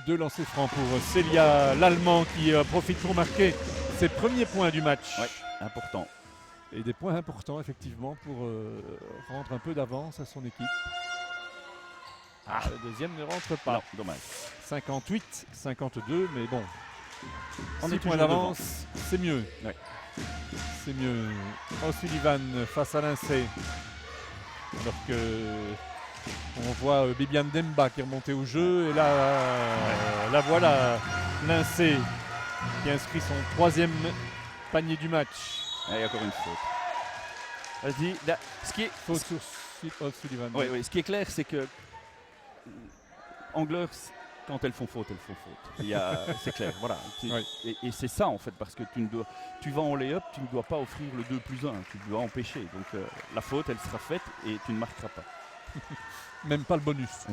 2 lancers francs pour Célia, l'Allemand, qui profite pour marquer ses premiers points du match. Ouais, important. Et des points importants, effectivement, pour rendre un peu d'avance à son équipe. Le deuxième ne rentre pas. Non, dommage. 58-52, mais bon. On 6 est points d'avance, c'est mieux. c'est mieux. O'Sullivan face à Lincey. Alors que on voit Bibiane Demba qui est remonté au jeu. Et là, là voilà Lincey qui inscrit son 3e panier du match. Il y a encore une faute. Vas-y. Là, Faute sur O'Sullivan. oui, oui, ce qui est clair, c'est que Anglers, quand elles font faute, elles font faute. C'est clair, voilà. Oui. Et c'est ça en fait, parce que tu vas en lay-up, tu ne dois pas offrir le 2+1, tu dois empêcher. Donc la faute, elle sera faite et tu ne marqueras pas. Même pas le bonus.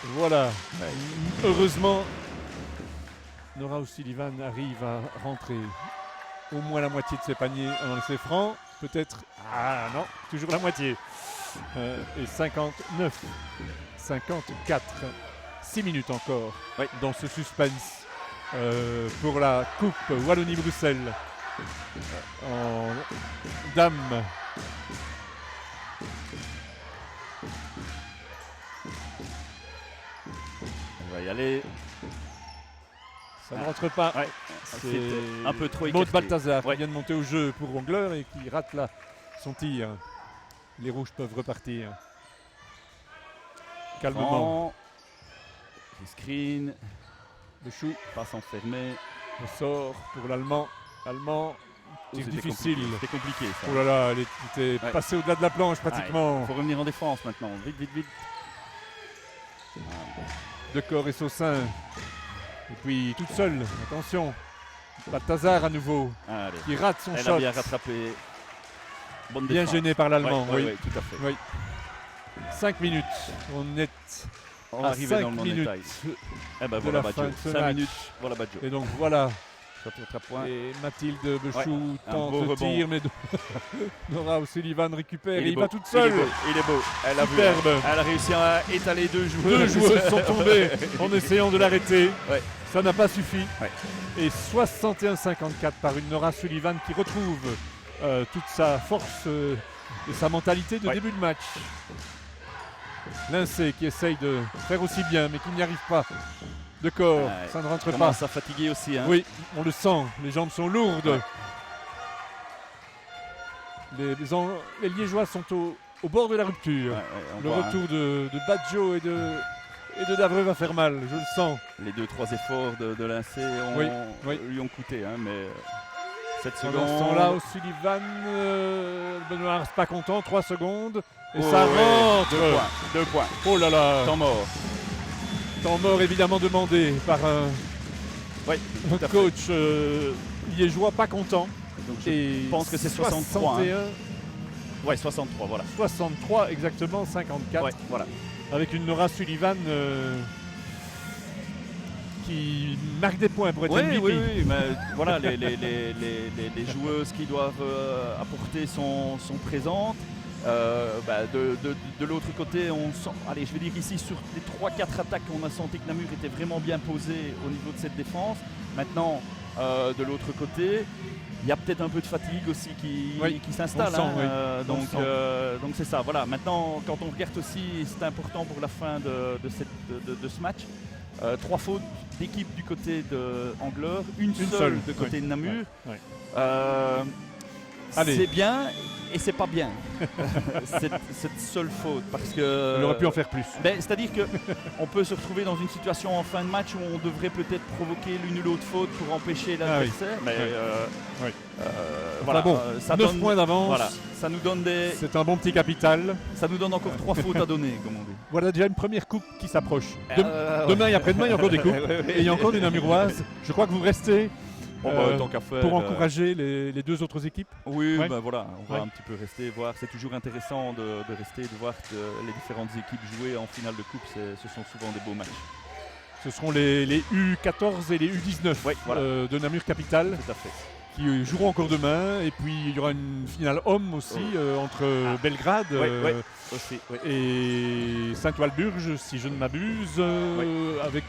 Voilà. Ouais. Heureusement, Nora O'Sullivan arrive à rentrer au moins la moitié de ses paniers en lancer franc. Peut-être. Ah non, toujours la moitié. Et 59, 54, 6 minutes encore dans ce suspense pour la Coupe Wallonie-Bruxelles en dames. On va y aller. Ça ne rentre pas. Ouais. C'est un peu trop Maud écarté. Balthazar qui vient de monter au jeu pour Ongler et qui rate là son tir. Les rouges peuvent repartir. Calmement. Screen. Le chou Passe enfermé. le sort pour l'Allemand. Allemand, tir difficile. C'était compliqué ça. Oh là là, elle était passée au-delà de la planche pratiquement. Il faut revenir en défense maintenant. Vite, vite, vite. Decor et Saussin. Et puis toute seule, attention. Balthazar à nouveau, Allez. qui rate son Elle shot. a bien rattrapé. Bonne Bien défense. gêné par l'Allemand. Oui, Oui. tout à fait. Oui. 5 minutes. On est On à arrive dans 5 le minutes détail. Eh ben de voilà la fin Badjo. de ce 5 match. minutes, voilà Badjo. Et donc voilà. Point. Et Mathilde Bechou un tente beau le rebond. tir, mais Nora O'Sullivan récupère et il beau. va toute seule. Il est beau. Elle a vu, Superbe. hein. Elle a réussi à étaler 2 joueurs. 2 joueuses sont tombées en essayant de l'arrêter. Ouais. Ça n'a pas suffi. Ouais. Et 61-54 par une Nora Sullivan qui retrouve toute sa force et sa mentalité de début de match. Lincey qui essaye de faire aussi bien mais qui n'y arrive pas. De corps, ça ne rentre pas. Ça fatigué aussi. Hein. Oui, on le sent, les jambes sont lourdes. Les Liégeois sont au bord de la rupture. Le retour de Badjo et de Davreux va faire mal, je le sens. Les 2-3 efforts de Lincey lui ont coûté, hein, mais 7 secondes. Pendant ce temps-là, O'Sullivan, Benoît reste pas content, 3 secondes. Et ça rentre. 2 points. Oh là là. Temps mort. Temps mort évidemment demandé par un coach liégeois pas content. Donc je pense que c'est 63. 61. Ouais, 63, voilà. 63 exactement, 54. Ouais, voilà. Avec une Nora Sullivan qui marque des points pour être MVP. Oui, mais voilà, les joueuses qui doivent apporter sont présentes. De l'autre côté, on sent, allez, je vais dire ici sur les 3-4 attaques, on a senti que Namur était vraiment bien posé au niveau de cette défense. Maintenant, de l'autre côté, il y a peut-être un peu de fatigue aussi qui s'installe. Donc c'est ça. Voilà. Maintenant, quand on regarde aussi, c'est important pour la fin de ce match. 3 fautes d'équipe du côté de Anglers, une seule de côté de Namur. C'est bien. Et c'est pas bien cette seule faute parce que il aurait pu en faire plus. C'est-à-dire que on peut se retrouver dans une situation en fin de match où on devrait peut-être provoquer l'une ou l'autre faute pour empêcher l'adversaire. Voilà, bon, ça 9 points d'avance. Voilà, ça nous donne c'est un bon petit capital. Ça nous donne encore 3 fautes à donner, comme on dit. Voilà déjà une première coupe qui s'approche. Demain et après-demain, il y a encore des coupes. Et il y a encore des Namuroises. Je crois que vous restez. Tant qu'à faire, pour encourager les 2 autres équipes. Oui, voilà, on va un petit peu rester, voir. C'est toujours intéressant de rester, de voir que les différentes équipes jouer en finale de coupe. Ce sont souvent des beaux matchs. Ce seront les U14 et les U19 de Namur Capital. Tout à fait. Qui joueront encore demain. Et puis il y aura une finale homme aussi entre Belgrade et Saint-Walburge, si je ne m'abuse, avec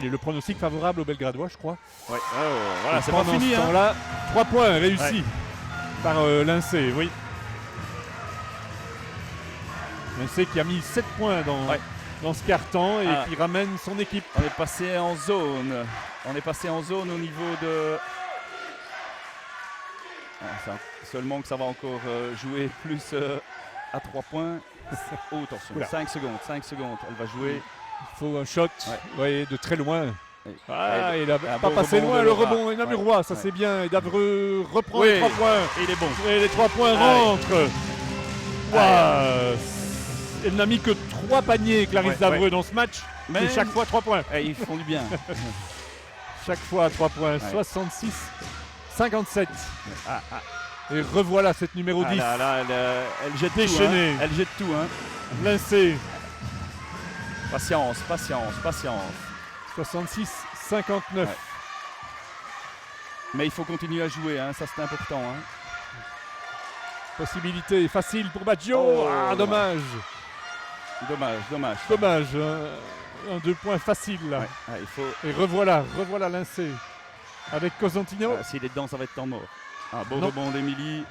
le pronostic favorable aux Belgradois, je crois. Voilà, c'est pas fini. Là, 3 points réussis par Lincey, oui. Lincey qui a mis 7 points dans ce quart-temps et Ah. qui ramène son équipe. On est passé en zone. On est passé en zone au niveau de... Seulement que ça va encore jouer plus à 3 points. Oh, attention, Oula. 5 secondes, elle va jouer. Il faut un shot, Ouais. vous voyez, de très loin. Et- Ah, et- il a un pas bon passé rebond loin de le Laura. rebond. Et Namurois, ça Ouais. c'est bien. Et Davreux reprend Oui. les 3 points. Et il est bon. Et les 3 points Allez. rentrent. Waouh. Elle n'a mis que 3 paniers, Clarisse Ouais, Davreux, ouais. dans ce match. Mais Et chaque fois 3 points. ils font du bien. Chaque fois 3 points. Ouais. 66, 57. Et revoilà cette numéro 10. Ah là, elle jette Déchaînée. tout. Hein. Elle jette tout. Hein. Lincé. Patience. 66, 59. Ouais. Mais il faut continuer à jouer, hein. Ça c'est important. Hein. Possibilité facile pour Baggio. Oh, Ah, dommage. Dommage. Dommage. Un 2 points facile là. Ouais. Ah, il faut... Et revoilà Lincé. Avec Cosentino S'il est dedans, ça va être temps mort. Un beau Non. rebond d'Emilie.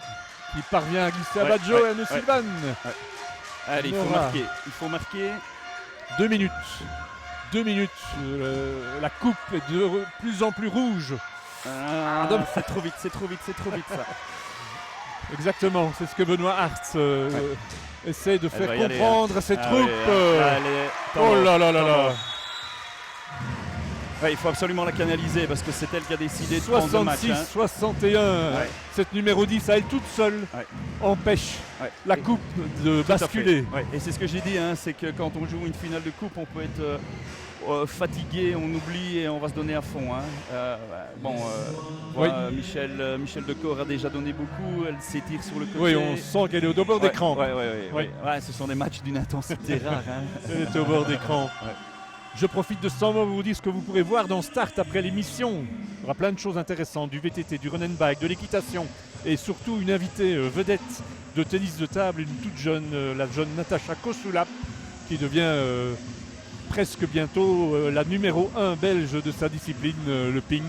qui parvient à glisser à Ouais, Baggio ouais, et à Nusilvan. Allez, Nora. il faut marquer. 2 minutes. 2 minutes. La coupe est de plus en plus rouge. C'est trop vite ça. Exactement, c'est ce que Benoît Hartz essaie de Elle faire va y aller, comprendre à ses Ah troupes. oui, elle est- Oh là là là Temps là. mort. Ouais, il faut absolument la canaliser parce que c'est elle qui a décidé de prendre le match. 66, Hein. 61. Ouais. Cette numéro 10 à elle toute seule Ouais. empêche Ouais. la Et- coupe de Tout à fait. basculer. Ouais. Et c'est ce que j'ai dit, hein, c'est que quand on joue une finale de coupe, on peut être fatigué, on oublie et on va se donner à fond. Hein. Oui. Michel Decor a déjà donné beaucoup, elle s'étire sur le côté. Oui, on sent qu'elle est au bord d'écran. Ouais, ce sont des matchs d'une intensité rare. Hein. Elle est au bord d'écran. Ouais. Je profite de ce moment pour vous dire ce que vous pourrez voir dans Start après l'émission. Il y aura plein de choses intéressantes, du VTT, du run and bike, de l'équitation et surtout une invitée vedette de tennis de table, une toute jeune, la jeune Natacha Kosulap, qui devient presque bientôt la numéro 1 belge de sa discipline, le ping.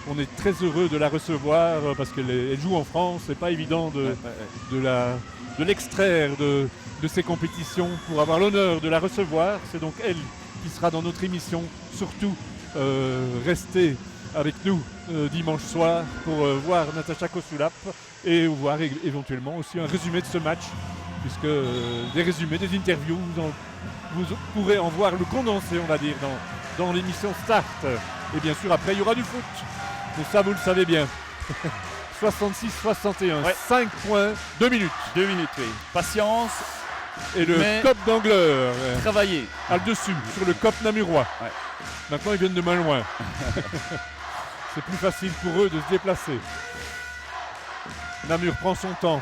On est très heureux de la recevoir parce qu'elle joue en France, c'est pas évident de l'extraire de ces compétitions pour avoir l'honneur de la recevoir. C'est donc elle qui sera dans notre émission. Surtout, restez avec nous dimanche soir pour voir Natacha Kosulap et voir éventuellement aussi un résumé de ce match, puisque des résumés, des interviews, vous pourrez en voir le condensé, on va dire, dans l'émission Start. Et bien sûr, après, il y aura du foot. Mais ça, vous le savez bien. 66-61, Ouais. 5 points, 2 minutes. 2 minutes, oui. Patience, Et le Mais- COP d'Angleur travailler. a le dessus sur le COP namurois. Ouais. Maintenant, ils viennent de main loin. C'est plus facile pour eux de se déplacer. Namur prend son temps.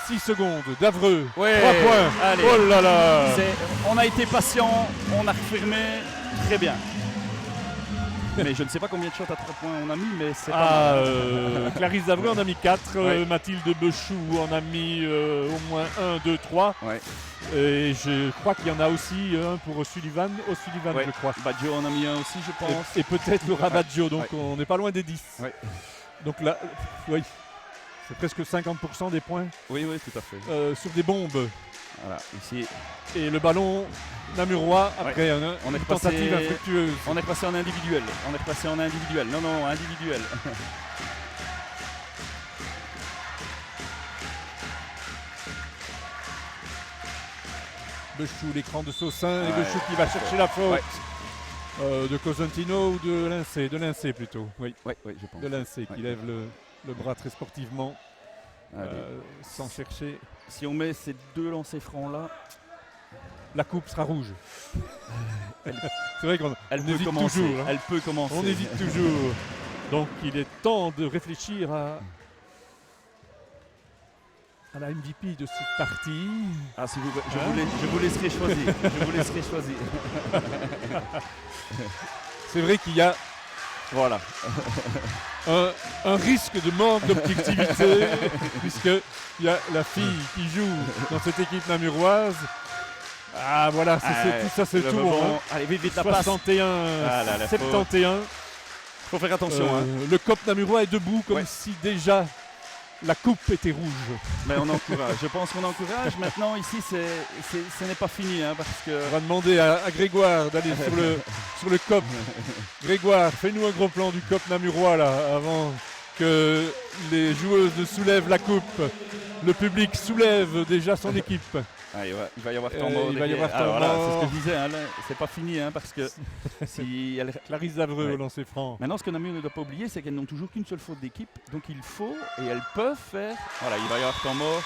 6 secondes, Davreux, 3 Ouais. points. Allez. Oh là là. On a été patient, on a refermé très bien. Mais je ne sais pas combien de shots à 3 points on a mis, mais c'est pas mal. Clarisse Davreux en a mis 4, Ouais. Mathilde Bechou en a mis au moins 1, 2, 3. Ouais. Et je crois qu'il y en a aussi un pour O'Sullivan, Ouais. je crois. Baggio en a mis un aussi, je pense. Et peut-être Laura Ouais. Baggio, donc Ouais. on n'est pas loin des 10. Ouais. Donc là, oui, c'est presque 50% des points Oui, tout à fait. sur des bombes. Voilà, ici, Et le ballon namurois après On est une tentative passé- infructueuse. on est passé en individuel. Non, individuel. Bechou, l'écran de Saussin, et Ouais. Bechou qui va chercher la faute. Ouais. De Cosentino ou de Lincé plutôt. Oui, Oui, je pense. de Lincé qui Ouais. lève le bras très sportivement Allez. sans chercher. Si on met ces 2 lancers francs là, La coupe sera rouge. C'est vrai qu'on elle on peut hésite commencer. toujours. hein. Elle peut commencer. On hésite toujours. Donc il est temps de réfléchir à la MVP de cette partie. Ah, si vous, Hein je vous laisserai choisir. Je vous laisserai choisir. C'est vrai qu'il y a Voilà. un risque de manque d'objectivité puisqu'il y a la fille qui joue dans cette équipe namuroise. Ah voilà, tout ça c'est le tout. rebond. Hein. Allez, vite la passe. 61, Ah là, la 71. Faut faire attention. hein. Le COP namurois est debout comme Ouais. si déjà la coupe était rouge. Mais on encourage. Je pense qu'on encourage. Maintenant, ici, ce n'est pas fini, hein, parce que On va demander à Grégoire d'aller sur le COP. Grégoire, fais-nous un gros plan du COP namurois là, avant que les joueuses ne soulèvent la coupe. Le public soulève déjà son équipe. ah, il va y avoir temps mort. il va y derrière. avoir temps Voilà, mort. c'est ce que je disais. Hein, là, c'est pas fini, hein, parce que si elle... Clarisse Davreux Ouais. au lancer franc. Maintenant, ce que Namur ne doit pas oublier, c'est qu'elles n'ont toujours qu'une seule faute d'équipe. Donc il faut, et elles peuvent faire, voilà, il va y avoir temps mort,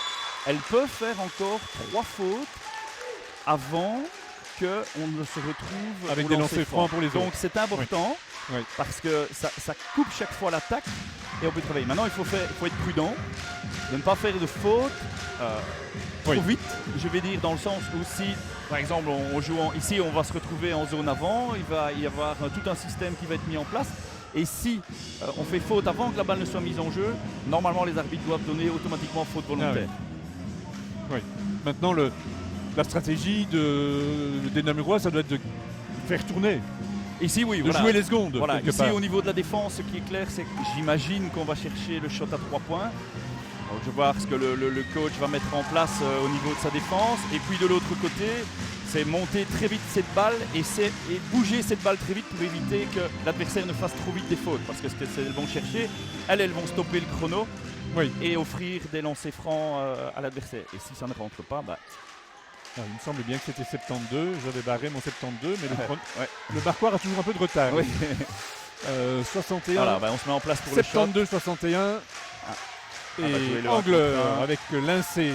elles peuvent faire encore 3 fautes avant qu'on ne se retrouve Avec au des lancer lancers francs pour les autres. Donc c'est important, Oui. parce que ça coupe chaque fois l'attaque et on peut travailler. Maintenant, il faut être prudent, de ne pas faire de fautes Oui. trop vite, je vais dire, dans le sens où si, par exemple, on joue ici, on va se retrouver en zone avant, il va y avoir tout un système qui va être mis en place. Et si on fait faute avant que la balle ne soit mise en jeu, normalement les arbitres doivent donner automatiquement faute volontaire. Oui. Maintenant, la stratégie des Namurois, ça doit être de faire tourner, Ici, oui, de voilà. jouer les secondes. Voilà, quelque ici part. au niveau de la défense, ce qui est clair, c'est que j'imagine qu'on va chercher le shot à 3 points. Donc, je vais voir ce que le coach va mettre en place au niveau de sa défense. Et puis de l'autre côté, c'est monter très vite cette balle et bouger cette balle très vite pour éviter que l'adversaire ne fasse trop vite des fautes. Parce que ce qu'elles vont chercher, elles vont stopper le chrono Oui. et offrir des lancers francs à l'adversaire. Et si ça ne rentre pas, bah, Alors, il me semble bien que c'était 72. J'avais barré mon 72, mais ouais. le barquoire a toujours un peu de retard. Oui. 61. Voilà, bah, on se met en place pour le shot. 72-61. Ah, bah, jouer Et le Angleur 1 contre 1. avec Lincé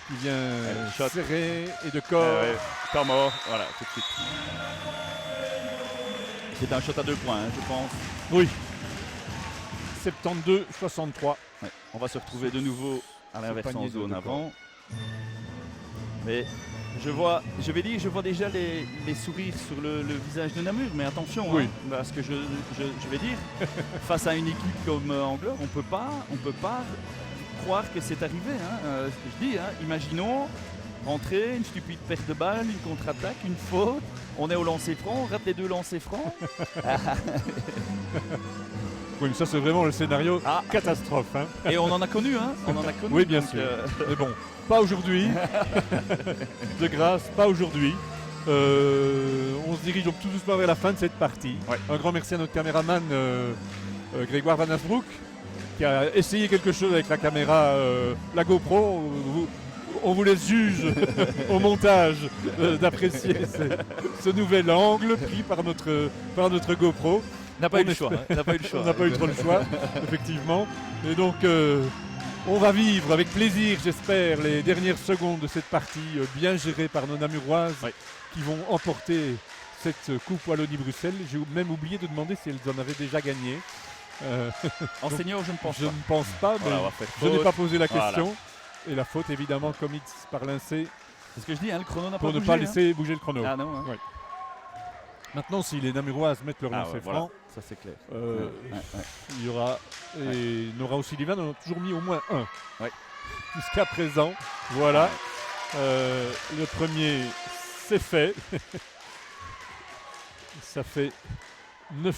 qui vient Allez, shot. serrer et de corps. Ouais, temps mort, voilà, tout de suite. C'est un shot à 2 points, hein, je pense. Oui. 72-63. Ouais, on va se retrouver de nouveau à l'inverse en panier de zone deux avant. Mais je vois déjà les sourires sur le visage de Namur, mais attention, Oui. hein, parce que je vais dire, face à une équipe comme Angleur, on peut pas croire que c'est arrivé. Hein. Je dis, hein, imaginons rentrer, une stupide perte de balle, une contre-attaque, une faute, on est au lancer franc, on rate les 2 lancers francs. Oui, mais ça c'est vraiment le scénario Ah. catastrophe. Hein. Et on en a connu, hein. On en a connu. Oui, bien donc, sûr. Mais bon, pas aujourd'hui. De grâce, pas aujourd'hui. On se dirige donc tout doucement vers la fin de cette partie. Ouais. Un grand merci à notre caméraman Grégoire Van Asbroek qui a essayé quelque chose avec la caméra, la GoPro. On vous laisse juge au montage d'apprécier ce nouvel angle pris par notre GoPro. On n'a pas eu le On choix. espère- On n'a pas eu le choix. On n'a pas eu trop le choix, effectivement. Et donc, on va vivre avec plaisir, j'espère, les dernières secondes de cette partie bien gérée par nos Namuroises Oui. qui vont emporter cette Coupe Wallonie-Bruxelles. J'ai même oublié de demander si elles en avaient déjà gagné. En senior, je ne pense Je pas. ne pense pas, mais Voilà, on va faire je n'ai faute. pas posé la Voilà. question. Et la faute, évidemment, commise par Lincé C'est ce que je dis, hein, le chrono n'a pas pour ne bougé. pas hein. laisser bouger le chrono. Ah non, hein. Maintenant, si les Namuroises mettent leur Ah lancer ouais, voilà, franc, ça c'est clair. euh, Ouais, ouais. il y aura. Et Nora O'Sullivan en a toujours mis au moins un. Ouais. Jusqu'à présent. Voilà. Le premier, c'est fait. Ça fait 9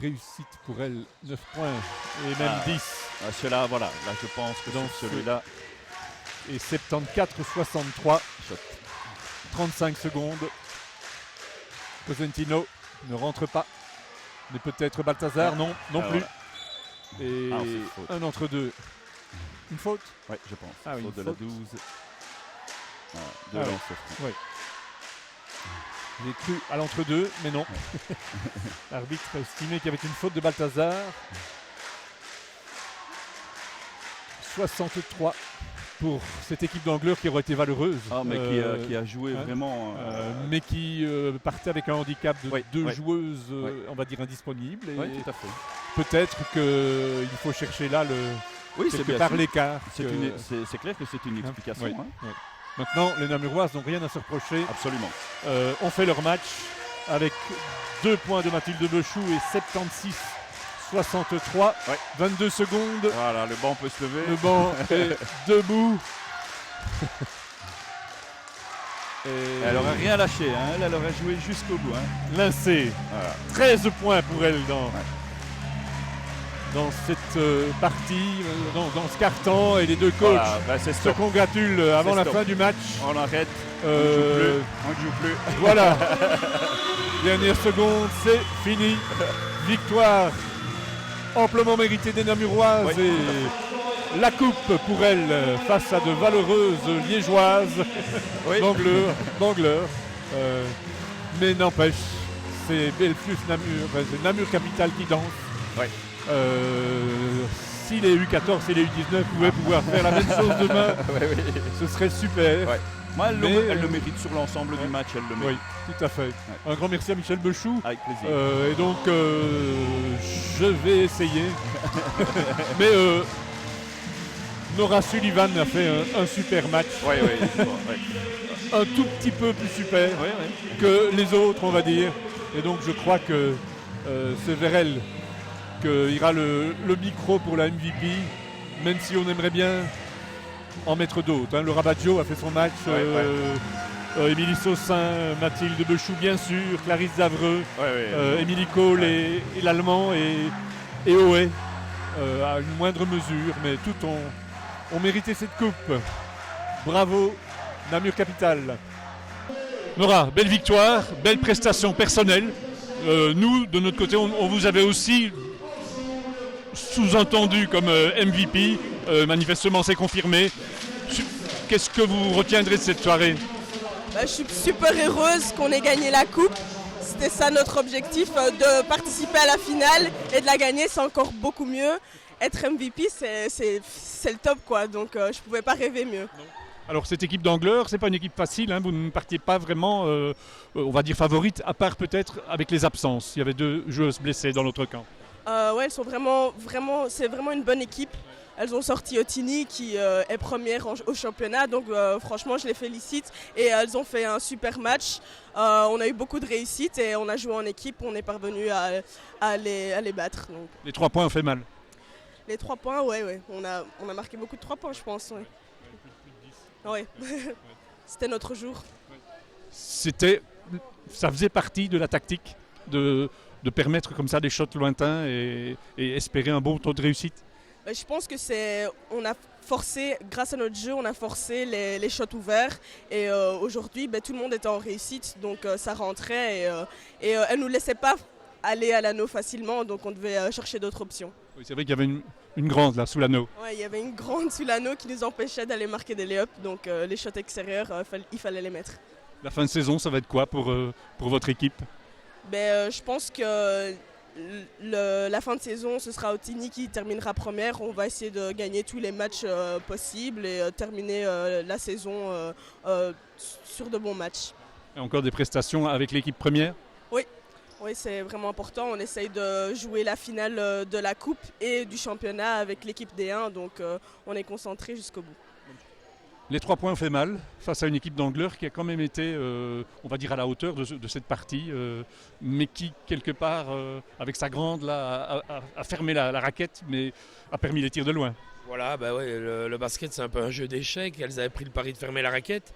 réussites pour elle, 9 points et même Ah, 10. Ah, celui-là, voilà, là je pense que Dans sur celui-là, Et 74-63, shot. 35 secondes. Cosentino ne rentre pas. Mais peut-être Balthazar, non Ah, plus. voilà. Et Ah, c'est faute. un entre deux. Une faute. Ouais, je pense. Ah oui, Faute de faute. la 12. Voilà, deux Ah oui. lancers francs. J'ai cru à l'entre-deux, mais non. L'arbitre a estimé qu'il y avait une faute de Balthazar. 63 pour cette équipe d'Angleur qui aurait été valeureuse. Ah, mais qui a joué hein, vraiment. mais qui partait avec un handicap de Oui, 2 oui. joueuses, Oui. on va dire indisponibles. Et Oui, tout à fait. peut-être qu'il faut chercher là Oui, c'est quelque bien part sûr. l'écart. C'est que- c'est clair que c'est une explication. oui, hein. oui. Maintenant, les Namuroises n'ont rien à se reprocher. Absolument. Ont fait leur match avec 2 points de Mathilde Bechou et 76-63. Ouais. 22 secondes. Voilà, le banc peut se lever. Le banc est debout. Et Elle n'aurait rien lâché, hein. Elle aurait joué jusqu'au bout. Hein. Lincé. Voilà. 13 points pour elle dans dans cette partie, dans ce carton, et les deux coachs Voilà, c'est se congratulent avant la fin du match. On arrête, on ne joue plus. Voilà, dernière seconde, c'est fini. Victoire amplement méritée des Namuroises et la coupe pour elles face à de valeureuses liégeoises d'Angleur. Mais n'empêche, c'est Belfius Namur, c'est Namur Capital qui danse. Ouais. Si les U14 et les U19 pouvaient pouvoir faire la même chose demain, ce serait super. Ouais. Moi, elle le mérite sur l'ensemble du match, elle le mérite. Oui, tout à fait. Un grand merci à Michel Bechou. Avec plaisir. Et donc, je vais essayer. Mais Nora Sullivan a fait un super match. Oui. Un tout petit peu plus super que les autres, on va dire. Et donc, je crois que c'est vers elle qu'ira le micro pour la MVP, même si on aimerait bien en mettre d'autres. Le Rabaggio a fait son match, Émilie Saussin, Mathilde Bechou bien sûr, Clarisse Zavreux, Émilie Cole et l'Allemand et Oé à une moindre mesure, mais tout ont mérité cette coupe. Bravo Namur Capital. Nora, belle victoire, belle prestation personnelle. Nous, de notre côté, on vous avait aussi sous-entendu comme MVP. Manifestement, c'est confirmé. Qu'est-ce que vous retiendrez de cette soirée ? Je suis super heureuse qu'on ait gagné la coupe. C'était ça notre objectif, de participer à la finale et de la gagner, c'est encore beaucoup mieux. Être MVP, c'est le top, quoi. Donc je ne pouvais pas rêver mieux. Alors cette équipe d'Angleur, c'est pas une équipe facile, vous ne partiez pas vraiment, on va dire favorite, à part peut-être avec les absences. Il y avait 2 joueuses blessées dans notre camp. Elles sont vraiment, c'est vraiment une bonne équipe. Elles ont sorti Otini qui est première au championnat, donc franchement je les félicite et elles ont fait un super match. On a eu beaucoup de réussite et on a joué en équipe, on est parvenu à les battre. Donc. Les 3 points ont fait mal. Les 3 points, on a marqué beaucoup de 3 points, je pense. Ouais. C'était notre jour. Ça faisait partie de la tactique de permettre comme ça des shots lointains et espérer un bon taux de réussite. Je pense que on a forcé, grâce à notre jeu, on a forcé les shots ouverts et aujourd'hui tout le monde était en réussite, donc ça rentrait et elle ne nous laissait pas aller à l'anneau facilement, donc on devait chercher d'autres options. Oui, c'est vrai qu'il y avait une grande là sous l'anneau. Oui, il y avait une grande sous l'anneau qui nous empêchait d'aller marquer des lay-ups, donc les shots extérieurs, il fallait les mettre. La fin de saison, ça va être quoi pour votre équipe ? Je pense que la fin de saison, ce sera Otini qui terminera première. On va essayer de gagner tous les matchs possibles et terminer la saison sur de bons matchs. Et encore des prestations avec l'équipe première ? Oui, c'est vraiment important. On essaye de jouer la finale de la Coupe et du championnat avec l'équipe D1, donc on est concentré jusqu'au bout. Les 3 points ont fait mal face à une équipe d'Angleur qui a quand même été, on va dire, à la hauteur de cette partie, mais qui, quelque part, avec sa grande, là, a fermé la raquette, mais a permis les tirs de loin. Voilà, le basket, c'est un peu un jeu d'échecs. Elles avaient pris le pari de fermer la raquette.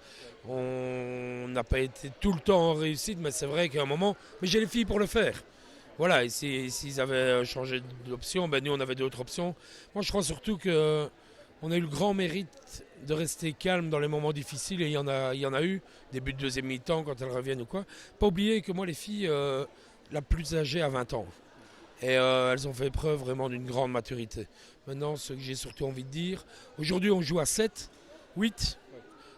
On n'a pas été tout le temps en réussite, mais c'est vrai qu'à un moment... Mais j'ai les filles pour le faire. Voilà, et s'ils avaient changé d'option, nous, on avait d'autres options. Moi, je crois surtout qu'on a eu le grand mérite de rester calme dans les moments difficiles, et il y en a eu, début de deuxième mi-temps, quand elles reviennent ou quoi. Pas oublier que moi, les filles, la plus âgée a 20 ans. Et elles ont fait preuve vraiment d'une grande maturité. Maintenant, ce que j'ai surtout envie de dire, aujourd'hui on joue à 7, 8.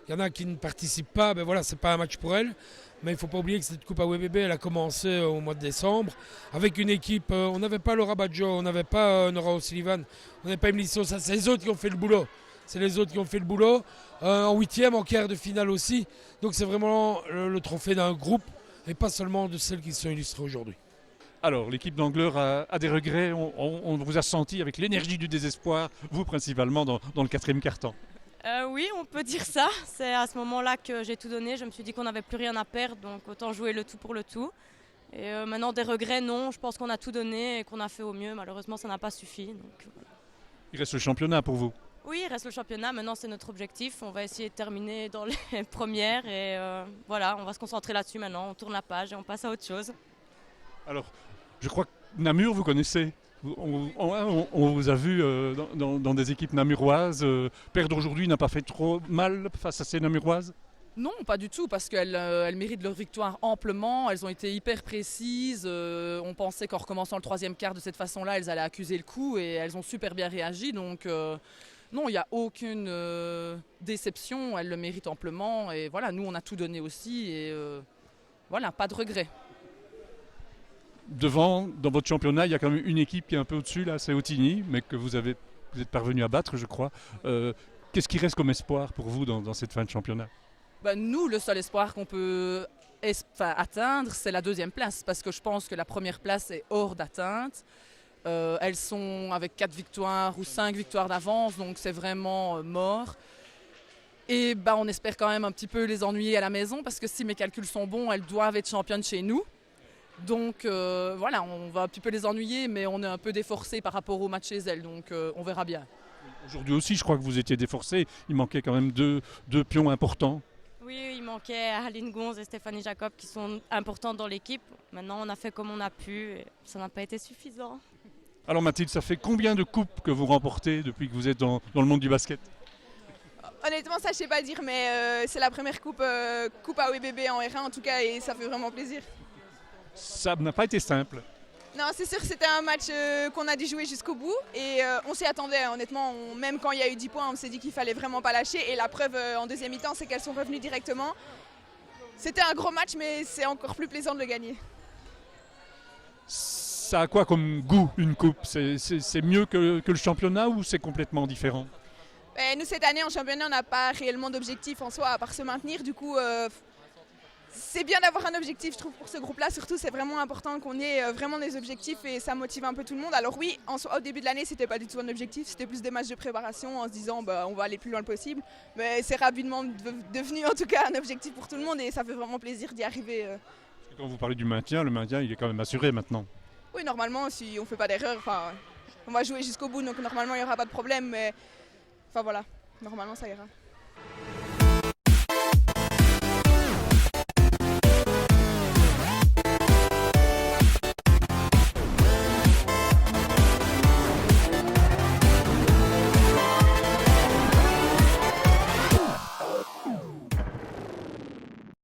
Il y en a qui ne participent pas, c'est pas un match pour elles. Mais il ne faut pas oublier que cette Coupe AWB, elle a commencé au mois de décembre avec une équipe, on n'avait pas Laura Baggio, on n'avait pas Nora O'Sullivan, on n'avait pas Émilie Sosa, c'est les autres qui ont fait le boulot. En 8e, en quart de finale aussi. Donc c'est vraiment le trophée d'un groupe et pas seulement de celles qui sont illustrées aujourd'hui. Alors, l'équipe d'Angleur a des regrets. On vous a senti avec l'énergie du désespoir, vous principalement, dans le 4e quart-temps. Oui, on peut dire ça. C'est à ce moment-là que j'ai tout donné. Je me suis dit qu'on n'avait plus rien à perdre, donc autant jouer le tout pour le tout. Et maintenant, des regrets, non. Je pense qu'on a tout donné et qu'on a fait au mieux. Malheureusement, ça n'a pas suffi. Donc, voilà. Il reste le championnat pour vous. Oui, il reste le championnat. Maintenant, c'est notre objectif. On va essayer de terminer dans les premières. Et voilà, on va se concentrer là-dessus maintenant. On tourne la page et on passe à autre chose. Alors, je crois que Namur, vous connaissez ? On vous a vu dans des équipes namuroises. Perdre aujourd'hui n'a pas fait trop mal face à ces namuroises? Non, pas du tout, parce qu'elles méritent leur victoire amplement. Elles ont été hyper précises. On pensait qu'en recommençant le troisième quart de cette façon-là, elles allaient accuser le coup et elles ont super bien réagi. Donc non, il n'y a aucune déception. Elles le méritent amplement. Et voilà, nous, on a tout donné aussi. Et voilà, pas de regret. Devant, dans votre championnat, il y a quand même une équipe qui est un peu au-dessus, là, c'est Ottignies, mais que vous êtes parvenu à battre, je crois. Qu'est-ce qui reste comme espoir pour vous dans cette fin de championnat? Nous, le seul espoir qu'on peut atteindre, c'est la deuxième place, parce que je pense que la première place est hors d'atteinte. Elles sont avec 4 victoires ou 5 victoires d'avance, donc c'est vraiment mort. Et on espère quand même un petit peu les ennuyer à la maison, parce que si mes calculs sont bons, elles doivent être championnes chez nous. Donc voilà, on va un petit peu les ennuyer, mais on est un peu déforcé par rapport au match chez elles, donc on verra bien. Aujourd'hui aussi, je crois que vous étiez déforcé. Il manquait quand même deux pions importants. Oui, il manquait Aline Gonz et Stéphanie Jacob qui sont importantes dans l'équipe. Maintenant, on a fait comme on a pu et ça n'a pas été suffisant. Alors Mathilde, ça fait combien de coupes que vous remportez depuis que vous êtes dans le monde du basket? Honnêtement, ça je sais pas dire, mais c'est la première coupe AOBB en R1 en tout cas et ça fait vraiment plaisir. Ça n'a pas été simple. Non, c'est sûr, c'était un match qu'on a dû jouer jusqu'au bout et on s'y attendait honnêtement. Même quand il y a eu 10 points, on s'est dit qu'il fallait vraiment pas lâcher et la preuve en deuxième mi-temps, c'est qu'elles sont revenues directement. C'était un gros match, mais c'est encore plus plaisant de le gagner. Ça a quoi comme goût une coupe? C'est mieux que le championnat ou c'est complètement différent? Nous, cette année, en championnat, on n'a pas réellement d'objectif en soi à part se maintenir. Du coup, c'est bien d'avoir un objectif, je trouve, pour ce groupe-là. Surtout, c'est vraiment important qu'on ait vraiment des objectifs et ça motive un peu tout le monde. Alors oui, au début de l'année, c'était pas du tout un objectif. C'était plus des matchs de préparation en se disant on va aller plus loin le possible. Mais c'est rapidement devenu en tout cas un objectif pour tout le monde et ça fait vraiment plaisir d'y arriver. Quand vous parlez du maintien, le maintien, il est quand même assuré maintenant. Oui, normalement, si on ne fait pas d'erreur, on va jouer jusqu'au bout. Donc normalement, il n'y aura pas de problème. Mais voilà, normalement, ça ira.